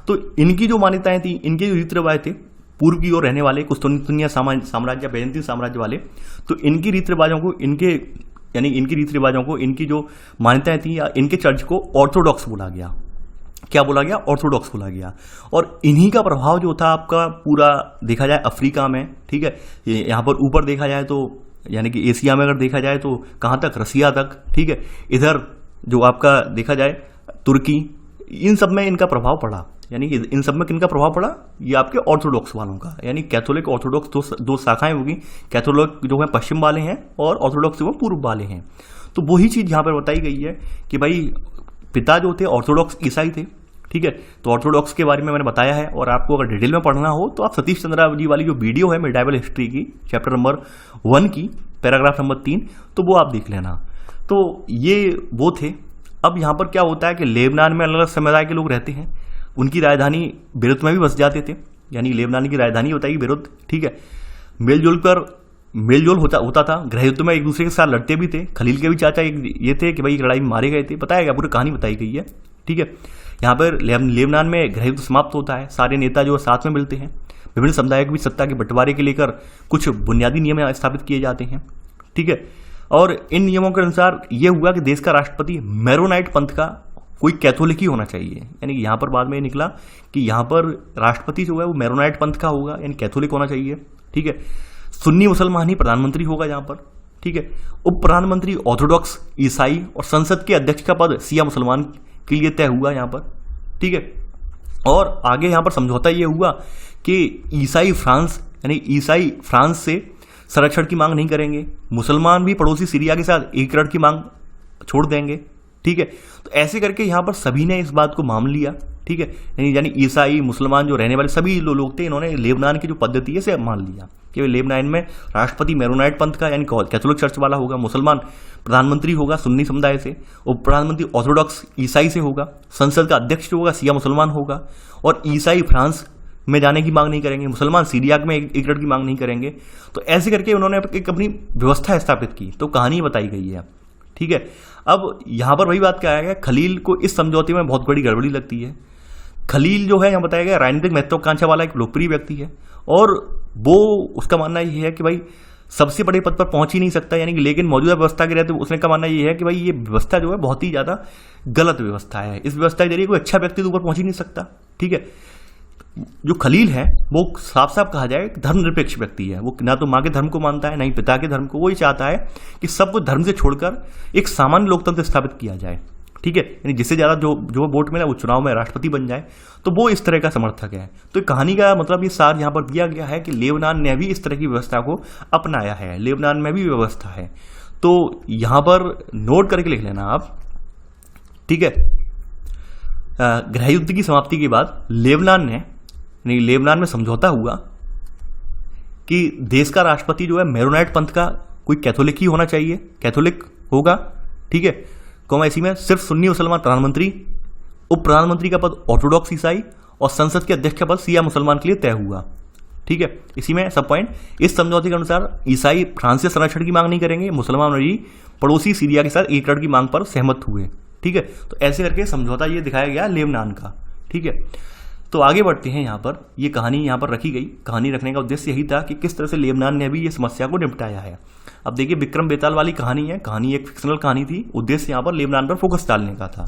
तो इनकी जो मान्यताएं थी, इनके जो रीति रिवाज थे, पूर्व की ओर रहने वाले कुस्तुनतुनिया साम्राज्य, बैजंतीन साम्राज्य वाले, तो इनकी रीति रिवाजों को इनकी रीति रिवाजों को, इनकी जो मान्यताएं थी या इनके चर्च को ऑर्थोडॉक्स बोला गया। क्या बोला गया? ऑर्थोडॉक्स बोला गया। और इन्हीं का प्रभाव जो था आपका पूरा देखा जाए अफ्रीका में, ठीक है, यहाँ पर ऊपर देखा जाए तो यानी कि एशिया में अगर देखा जाए तो कहाँ तक, रसिया तक। ठीक है, इधर जो आपका देखा जाए तुर्की, इन सब में इनका प्रभाव पड़ा, यानी कि इन सब में किनका प्रभाव पड़ा, ये आपके ऑर्थोडॉक्स वालों का, यानी कैथोलिक ऑर्थोडॉक्स दो शाखाएं होगी, कैथोलिक जो है पश्चिम वाले हैं और ऑर्थोडॉक्स जो है पूर्व वाले हैं। तो वही चीज़ यहाँ पर बताई गई है कि भाई पिता जो थे ऑर्थोडॉक्स ईसाई थे, ठीक है। तो ऑर्थोडॉक्स के बारे में मैंने बताया है, और आपको अगर डिटेल में पढ़ना हो तो आप सतीश चंद्रा जी वाली जो वीडियो है मिडाइवल हिस्ट्री की चैप्टर नंबर 1 की पैराग्राफ नंबर 3, तो वो आप देख लेना। तो ये वो थे। अब यहाँ पर क्या होता है कि लेबनान में अलग अलग समुदाय के लोग रहते हैं, उनकी राजधानी बेरूत में भी बस जाते थे, यानी लेबनान की राजधानी होता है बेरूत, ठीक है। मेलजोल होता था, गृह युद्ध में एक दूसरे के साथ लड़ते भी थे। खलील के भी चाचा ये थे कि भाई लड़ाई में मारे गए थे, बताया गया, पूरी कहानी बताई गई है, ठीक है। यहाँ पर लेबनान में गृह युद्ध समाप्त होता है, सारे नेता जो साथ में मिलते हैं, विभिन्न समुदायों के बीच सत्ता के बंटवारे के लेकर कुछ बुनियादी नियम स्थापित किए जाते हैं, ठीक है। और इन नियमों के अनुसार यह हुआ कि देश का राष्ट्रपति मैरोनाइट पंथ का कोई कैथोलिक ही होना चाहिए, यानी कि यहाँ पर बाद में निकला कि यहाँ पर राष्ट्रपति जो है वो मैरोनाइट पंथ का होगा, यानी कैथोलिक होना चाहिए, ठीक है। सुन्नी मुसलमान ही प्रधानमंत्री होगा यहाँ पर, ठीक है। उप प्रधानमंत्री ऑर्थोडॉक्स ईसाई, और संसद के अध्यक्ष का पद शिया मुसलमान के लिए तय हुआ यहाँ पर, ठीक है। और आगे यहाँ पर समझौता ये हुआ कि ईसाई फ्रांस से संरक्षण की मांग नहीं करेंगे, मुसलमान भी पड़ोसी सीरिया के साथ एकीकरण की मांग छोड़ देंगे, ठीक है। तो ऐसे करके यहाँ पर सभी ने इस बात को मान लिया, ठीक है। यानी ईसाई मुसलमान जो रहने वाले सभी लोग थे, इन्होंने लेबनान की जो पद्धति है इसे मान लिया कि लेबनान में राष्ट्रपति मैरोनाइट पंथ का यानी कैथोलिक चर्च वाला होगा, मुसलमान प्रधानमंत्री होगा सुन्नी समुदाय से, उप प्रधानमंत्री ऑर्थोडॉक्स ईसाई से होगा, संसद का अध्यक्ष जो होगा शिया मुसलमान होगा, और ईसाई फ्रांस में जाने की मांग नहीं करेंगे, मुसलमान सीरिया में एकीकरण की मांग नहीं करेंगे। तो ऐसे करके उन्होंने एक अपनी व्यवस्था स्थापित की। तो कहानी बताई गई है, ठीक है। अब यहाँ पर वही बात क्या है, खलील को इस समझौते में बहुत बड़ी गड़बड़ी लगती है। खलील जो है यहाँ बताया गया राजनीतिक महत्वाकांक्षा वाला एक लोकप्रिय व्यक्ति है, और वो उसका मानना ये है कि भाई सबसे बड़े पद पर पहुंच ही नहीं सकता, यानी कि लेकिन मौजूदा व्यवस्था के रहते उसने का मानना ये है कि भाई ये व्यवस्था जो है बहुत ही ज्यादा गलत व्यवस्था है, इस व्यवस्था के जरिए कोई अच्छा व्यक्ति तो ऊपर पहुंच ही नहीं सकता, ठीक है। जो खलील है वो साफ साफ कहा जाए धर्मनिरपेक्ष व्यक्ति है, वो ना तो माँ के धर्म को मानता है ना ही पिता के धर्म को, वो ये चाहता है कि सबको धर्म से छोड़कर एक सामान्य लोकतंत्र स्थापित किया जाए, ठीक है। यानी जिससे ज्यादा जो वोट मिला वो चुनाव में राष्ट्रपति बन जाए, तो वो इस तरह का समर्थक है। तो कहानी का मतलब ये सार यहाँ पर दिया गया है कि लेबनान ने भी इस तरह की व्यवस्था को अपनाया है, लेबनान में भी व्यवस्था है। तो यहाँ पर नोट करके लिख लेना आप, ठीक है। गृह युद्ध की समाप्ति के बाद लेबनान में समझौता हुआ कि देश का राष्ट्रपति जो है मैरोनाइट पंथ का कोई कैथोलिक ही होना चाहिए, कैथोलिक होगा, ठीक है। कौमा इसी में सिर्फ सुन्नी मुसलमान प्रधानमंत्री, उप प्रधानमंत्री का पद ऑर्थोडॉक्स ईसाई, और संसद के अध्यक्ष का पद शिया मुसलमान के लिए तय हुआ, ठीक है। इसी में सब पॉइंट, इस समझौते के अनुसार ईसाई फ्रांस से संरक्षण की मांग नहीं करेंगे, मुसलमान भी पड़ोसी सीरिया के साथ एकीकरण की मांग पर सहमत हुए, ठीक है। तो ऐसे करके समझौता ये दिखाया गया लेबनान का, ठीक है। तो आगे बढ़ते हैं। यहाँ पर ये कहानी यहाँ पर रखी गई, कहानी रखने का उद्देश्य यही था कि किस तरह से लेबनान ने भी ये समस्या को निपटाया है। अब देखिए विक्रम बेताल वाली कहानी है, कहानी एक फिक्शनल कहानी थी, उद्देश्य यहाँ पर लेबनान पर फोकस डालने का था।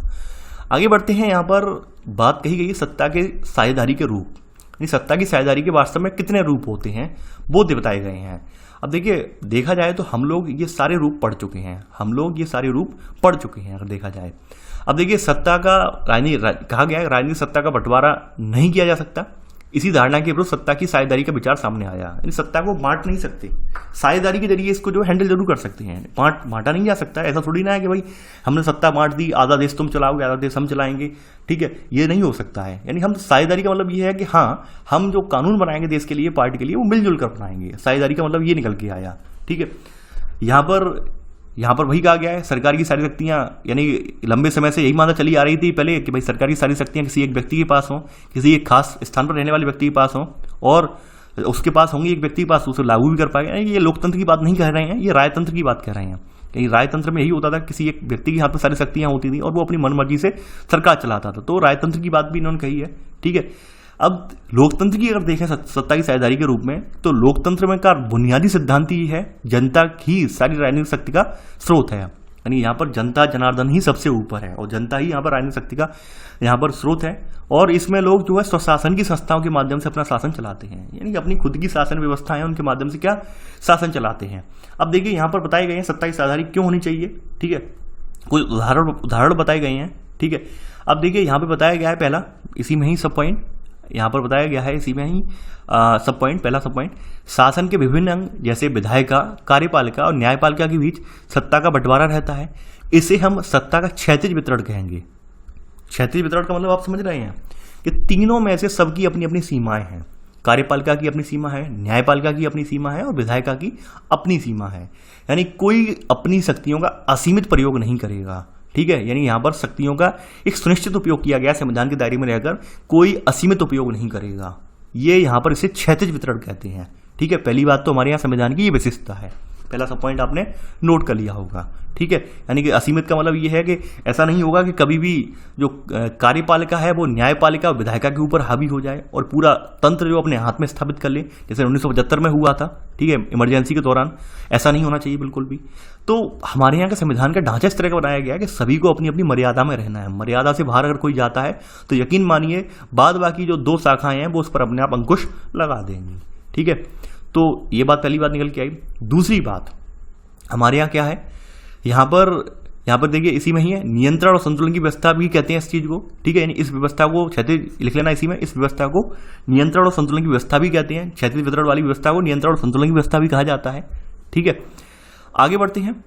आगे बढ़ते हैं। यहाँ पर बात कही गई सत्ता के साझेदारी के रूप, यानी सत्ता की साझेदारी के वास्तव में कितने रूप होते हैं वो बताए गए हैं। अब देखिए देखा जाए तो हम लोग ये सारे रूप पढ़ चुके हैं, अगर देखा जाए। अब देखिए सत्ता का कहा गया है राजनीतिक सत्ता का बंटवारा नहीं किया जा सकता, इसी धारणा के विरुद्ध सत्ता की साझेदारी का विचार सामने आया। यानी सत्ता को बांट नहीं सकते, साझेदारी के जरिए इसको जो हैंडल जरूर कर सकते हैं, बांटा नहीं जा सकता। ऐसा थोड़ी ना है कि भाई हमने सत्ता बांट दी, आधा देश तुम चलाओगे आधा देश हम चलाएंगे, ठीक है, ये नहीं हो सकता है। यानी हम साझेदारी का मतलब ये है कि हाँ हम जो कानून बनाएंगे देश के लिए, पार्टी के लिए, वो मिलजुल कर बनाएंगे। साझेदारी का मतलब ये निकल के आया, ठीक है। यहाँ पर वही कहा गया है सरकार की सारी शक्तियाँ, यानी लंबे समय से यही माना चली आ रही थी पहले कि भाई सरकार की सारी शक्तियाँ किसी एक व्यक्ति के पास हों, किसी एक खास स्थान पर रहने वाले व्यक्ति के पास हों, और उसके पास होंगी एक व्यक्ति के पास, उसे लागू भी कर पाएगा। ये लोकतंत्र की बात नहीं कह रहे हैं, ये राजतंत्र की बात कह रहे हैं। कहीं राजतंत्र में यही होता था, किसी एक व्यक्ति के हाथ में सारी शक्तियाँ होती थी और वो अपनी मनमर्जी से सरकार चलाता था। तो राजतंत्र की बात भी इन्होंने कही है, ठीक है। अब लोकतंत्र की अगर देखें सत्ता की साझेदारी के रूप में, तो लोकतंत्र में का बुनियादी सिद्धांत ही है जनता ही सारी राजनीतिक शक्ति का स्रोत है। यानी यहाँ पर जनता जनार्दन ही सबसे ऊपर है और जनता ही यहाँ पर राजनीतिक शक्ति का यहाँ पर स्रोत है। और इसमें लोग जो है स्वशासन की संस्थाओं के माध्यम से अपना शासन चलाते हैं, यानी कि अपनी खुद की शासन व्यवस्था है उनके माध्यम से क्या शासन चलाते हैं। अब देखिए यहाँ पर बताए गए हैं सत्ता की साझेदारी क्यों होनी चाहिए, ठीक है। कुछ उदाहरण बताए गए हैं, ठीक है। अब देखिए यहाँ पे बताया गया है, पहला इसी में ही सब पॉइंट यहाँ पर बताया गया है, इसी में ही सब पॉइंट, पहला सब पॉइंट, शासन के विभिन्न अंग जैसे विधायिका, कार्यपालिका और न्यायपालिका के बीच सत्ता का बंटवारा रहता है। इसे हम सत्ता का क्षैतिज वितरण कहेंगे। क्षैतिज वितरण का मतलब आप समझ रहे हैं कि तीनों में से सबकी अपनी अपनी सीमाएं हैं। कार्यपालिका की अपनी सीमा है, न्यायपालिका की अपनी सीमा है और विधायिका की अपनी सीमा है। यानी कोई अपनी शक्तियों का असीमित प्रयोग नहीं करेगा, ठीक है। यानी यहाँ पर शक्तियों का एक सुनिश्चित उपयोग किया गया, संविधान के दायरे में रहकर कोई असीमित उपयोग नहीं करेगा। ये यहाँ पर इसे क्षैतिज वितरण कहते हैं, ठीक है। पहली बात तो हमारे यहाँ संविधान की ये विशेषता है, पहला सब पॉइंट आपने नोट कर लिया होगा, ठीक है। यानी कि असीमित का मतलब ये है कि ऐसा नहीं होगा कि कभी भी जो कार्यपालिका है वो न्यायपालिका और विधायिका के ऊपर हावी हो जाए और पूरा तंत्र जो अपने हाथ में स्थापित कर ले, जैसे 1975 में हुआ था, ठीक है, इमरजेंसी के दौरान। ऐसा नहीं होना चाहिए बिल्कुल भी। तो हमारे यहाँ के संविधान का ढांचा इस तरह का बनाया गया है कि सभी को अपनी अपनी मर्यादा में रहना है। मर्यादा से बाहर अगर कोई जाता है तो यकीन मानिए बाद बाकी जो 2 शाखाएं हैं वो उस पर अपने आप अंकुश लगा देंगी, ठीक है। तो ये बात पहली बात निकल के आई। दूसरी बात हमारे यहाँ क्या है, यहाँ पर देखिए इसी में ही है, नियंत्रण और संतुलन की व्यवस्था भी कहते हैं इस चीज को, ठीक है। यानी इस व्यवस्था को क्षैतिज लिख लेना, इसी में इस व्यवस्था को नियंत्रण और संतुलन की व्यवस्था भी कहते हैं। क्षैतिज वितरण वाली व्यवस्था को नियंत्रण और संतुलन की व्यवस्था भी कहा जाता है, ठीक है। आगे बढ़ते हैं।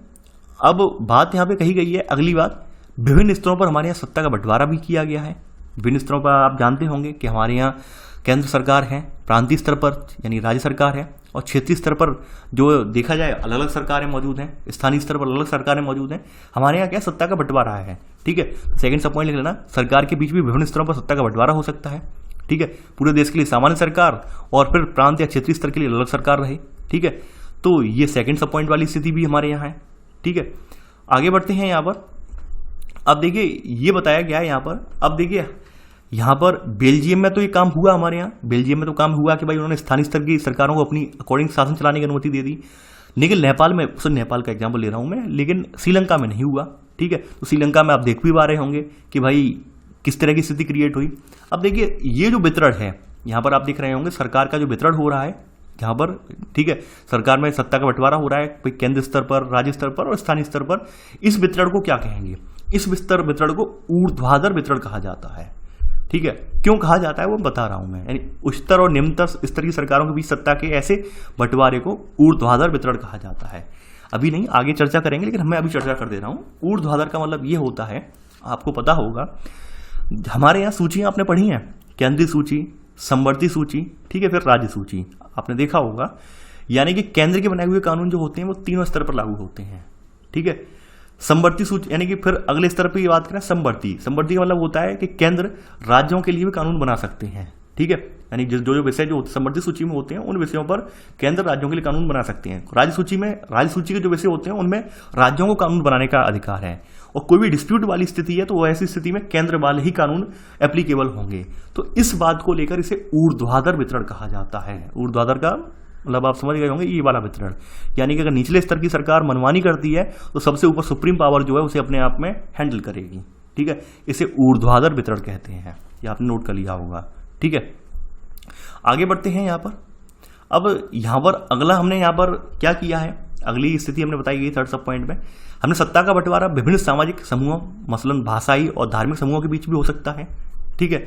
अब बात यहाँ पे कही गई है, अगली बात, विभिन्न स्तरों पर हमारे यहाँ सत्ता का बंटवारा भी किया गया है। विभिन्न स्तरों पर आप जानते होंगे कि हमारे यहाँ केंद्र सरकार है, प्रांतीय स्तर पर यानी राज्य सरकार है, और क्षेत्रीय स्तर पर जो देखा जाए अलग अलग सरकारें मौजूद हैं, स्थानीय स्तर पर अलग अलग सरकारें मौजूद हैं। हमारे यहाँ क्या सत्ता का बंटवारा है, ठीक है। सेकंड सब पॉइंट लिख लेना, सरकार के बीच भी विभिन्न स्तरों पर सत्ता का बंटवारा हो सकता है, ठीक है। पूरे देश के लिए सामान्य सरकार और फिर प्रांत या क्षेत्रीय स्तर के लिए अलग सरकार रहे, ठीक है। तो ये सेकंड सब पॉइंट वाली स्थिति भी हमारे यहाँ है, ठीक है। आगे बढ़ते हैं यहाँ पर। अब देखिए ये बताया गया है यहाँ पर, अब देखिए यहाँ पर बेल्जियम में तो ये काम हुआ, हमारे यहाँ बेल्जियम में तो काम हुआ कि भाई उन्होंने स्थानीय स्तर की सरकारों को अपनी अकॉर्डिंग शासन चलाने की अनुमति दे दी। लेकिन नेपाल में, सिर्फ नेपाल का एग्जाम्पल ले रहा हूँ मैं, लेकिन श्रीलंका में नहीं हुआ, ठीक है। तो श्रीलंका में आप देख भी पा रहे होंगे कि भाई किस तरह की स्थिति क्रिएट हुई। अब देखिए ये जो वितरण है यहाँ पर आप देख रहे होंगे, सरकार का जो वितरण हो रहा है यहाँ पर, ठीक है, सरकार में सत्ता का बंटवारा हो रहा है केंद्र स्तर पर, राज्य स्तर पर और स्थानीय स्तर पर। इस वितरण को क्या कहेंगे, इस वितरण को ऊर्ध्वाधर वितरण कहा जाता है, ठीक है। क्यों कहा जाता है वो बता रहा हूं मैं, यानी उच्चतर और निम्नतर स्तर की सरकारों के बीच सत्ता के ऐसे बंटवारे को ऊर्ध्वाधर वितरण कहा जाता है। अभी नहीं, आगे चर्चा करेंगे, लेकिन मैं अभी चर्चा कर दे रहा हूं। ऊर्ध्वाधर का मतलब ये होता है, आपको पता होगा हमारे यहाँ सूचियां आपने पढ़ी हैं, केंद्रीय सूची, समवर्ती सूची, ठीक है, फिर राज्य सूची, आपने देखा होगा। यानी कि केंद्र के बनाए हुए कानून जो होते हैं वो तीनों स्तर पर लागू होते हैं, ठीक है। समवर्ती सूची यानी कि फिर अगले स्तर पर ये बात करें, समवर्ती का मतलब होता है कि केंद्र राज्यों के लिए भी कानून बना सकते हैं, ठीक है। यानी जो विषय जो समवर्ती सूची में होते हैं उन विषयों पर केंद्र राज्यों के लिए कानून बना सकते हैं। राज्य सूची के जो विषय होते हैं उनमें राज्यों को कानून बनाने का अधिकार है, और कोई भी डिस्प्यूट वाली स्थिति है तो ऐसी स्थिति में केंद्र वाले ही कानून एप्लीकेबल होंगे। तो इस बात को लेकर इसे ऊर्ध्वाधर वितरण कहा जाता है। ऊर्ध्वाधर का मतलब आप समझ गए होंगे, ये वाला वितरण, यानी कि अगर निचले स्तर की सरकार मनमानी करती है तो सबसे ऊपर सुप्रीम पावर जो है उसे अपने आप में हैंडल करेगी, ठीक है। इसे ऊर्ध्वाधर वितरण कहते हैं, ये आपने नोट कर लिया होगा, ठीक है। आगे बढ़ते हैं यहाँ पर। अब यहाँ पर अगला हमने यहाँ पर क्या किया है, अगली स्थिति हमने बताई गई थर्ड सब पॉइंट में, हमने सत्ता का बंटवारा विभिन्न सामाजिक समूहों, मसलन भाषाई और धार्मिक समूहों के बीच भी हो सकता है, ठीक है।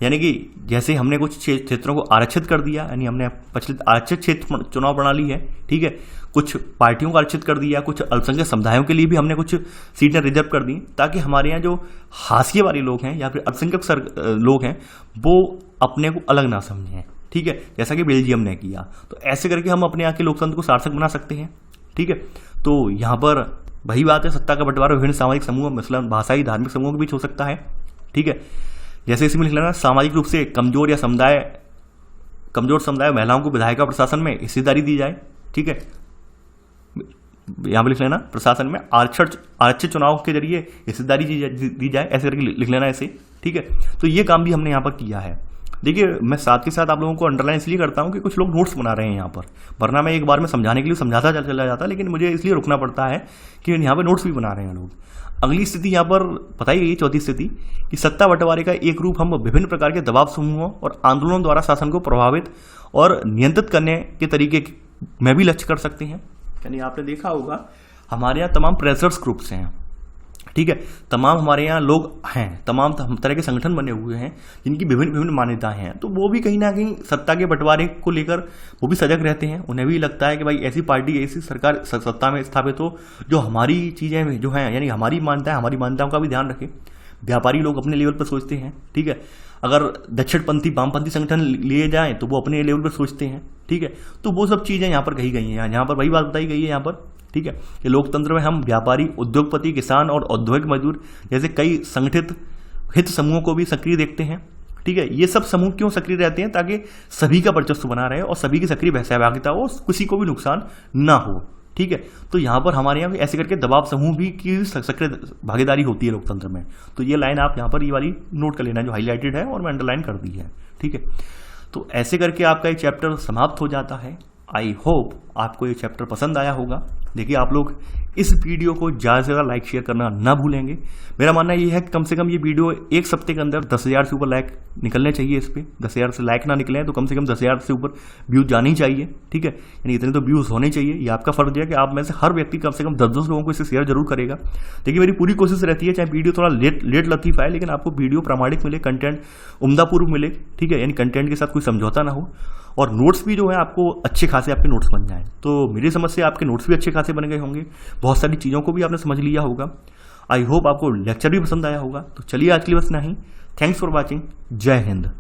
यानी कि जैसे हमने कुछ क्षेत्रों को आरक्षित कर दिया, यानी हमने प्रचलित आरक्षित क्षेत्र चुनाव प्रणाली है, ठीक है, कुछ पार्टियों को आरक्षित कर दिया, कुछ अल्पसंख्यक समुदायों के लिए भी हमने कुछ सीटें रिजर्व कर दी, ताकि हमारे यहाँ जो हाशिए वाले लोग हैं या फिर अल्पसंख्यक लोग हैं वो अपने को अलग ना समझें, ठीक है, जैसा कि बेल्जियम ने किया। तो ऐसे करके हम अपने यहाँ के लोकतंत्र को सार्थक बना सकते हैं, ठीक है। तो यहाँ पर वही बात है, सत्ता का बंटवारा विभिन्न सामाजिक समूह, मसलन भाषाई धार्मिक समूहों के बीच हो सकता है, ठीक है। जैसे इसमें लिख लेना, सामाजिक रूप से कमजोर समुदाय महिलाओं को विधायिका प्रशासन में हिस्सेदारी दी जाए, ठीक है। यहां पर लिख लेना, प्रशासन में आरक्षित चुनाव के जरिए हिस्सेदारी दी जाए, ऐसे करके लिख लेना ऐसे, ठीक है। तो ये काम भी हमने यहाँ पर किया है। देखिए मैं साथ के साथ आप लोगों को अंडरलाइन इसलिए करता हूँ कि कुछ लोग नोट्स बना रहे हैं यहाँ पर, वरना मैं एक बार में समझाने के लिए समझाता चला जाता, लेकिन मुझे इसलिए रुकना पड़ता है कि यहाँ पे नोट्स भी बना रहे हैं लोग। अगली स्थिति यहाँ पर बताई गई, चौथी स्थिति, कि सत्ता बंटवारे का एक रूप हम विभिन्न प्रकार के दबाव समूहों और आंदोलनों द्वारा शासन को प्रभावित और नियंत्रित करने के तरीके में भी लक्ष्य कर सकते हैं। यानी आपने देखा होगा हमारे यहाँ तमाम प्रेशर्स ग्रुप्स हैं, ठीक है। तमाम हमारे यहाँ लोग हैं, तमाम तरह के संगठन बने हुए हैं जिनकी विभिन्न विभिन्न मान्यताएं हैं, तो वो भी कहीं ना कहीं सत्ता के बंटवारे को लेकर वो भी सजग रहते हैं। उन्हें भी लगता है कि भाई ऐसी पार्टी, ऐसी सरकार सत्ता में स्थापित हो जो हमारी चीज़ें जो हैं, यानी हमारी मान्यताओं का भी ध्यान रखे। व्यापारी लोग अपने लेवल पर सोचते हैं, ठीक है। अगर दक्षिणपंथी वामपंथी संगठन लिए जाएं तो वो अपने लेवल पर सोचते हैं, ठीक है। तो वो सब चीज़ें यहाँ पर कही गई हैं, यहाँ पर वही बात बताई गई है यहाँ पर, ठीक है, कि लोकतंत्र में हम व्यापारी, उद्योगपति, किसान और औद्योगिक मजदूर जैसे कई संगठित हित समूहों को भी सक्रिय देखते हैं, ठीक है। ये सब समूह क्यों सक्रिय रहते हैं? ताकि सभी का वर्चस्व बना रहे और सभी की सक्रिय सहभागिता हो, किसी को भी नुकसान ना हो, ठीक है। तो यहाँ पर हमारे यहाँ ऐसे करके दबाव समूह भी की सक्रिय भागीदारी होती है लोकतंत्र में। तो ये लाइन आप यहाँ पर ये वाली नोट कर लेना जो हाईलाइटेड है और मैं अंडरलाइन कर दी है, ठीक है। तो ऐसे करके आपका ये चैप्टर समाप्त हो जाता है। आई होप आपको ये चैप्टर पसंद आया होगा। देखिए, आप लोग इस वीडियो को ज़्यादा से ज़्यादा लाइक शेयर करना ना भूलेंगे। मेरा मानना ये है कि कम से कम ये वीडियो एक सप्ते के अंदर 10,000 से ऊपर लाइक निकलने चाहिए। इस पर 10,000 से लाइक ना निकले तो कम से कम 10,000 से ऊपर व्यूज जाने ही चाहिए, ठीक है। यानी इतने तो व्यूज होने चाहिए। ये आपका फर्ज है कि आप में से हर व्यक्ति कम से कम 10-10 लोगों को इसे शेयर जरूर करेगा। देखिए, मेरी पूरी कोशिश रहती है, चाहे वीडियो थोड़ा लेट लतीफ़ आए, लेकिन आपको वीडियो प्रामाणिक मिले, कंटेंट उम्दापूर्व मिले, ठीक है। यानी कंटेंट के साथ कोई समझौता ना हो और नोट्स भी जो है आपको अच्छे खासे आपके नोट्स बन जाएं। तो मेरी समझ से आपके नोट्स भी अच्छे खासे बन गए होंगे, बहुत सारी चीज़ों को भी आपने समझ लिया होगा। आई होप आपको लेक्चर भी पसंद आया होगा। तो चलिए, आज के लिए बस नहीं। Thanks for watching. जय हिंद।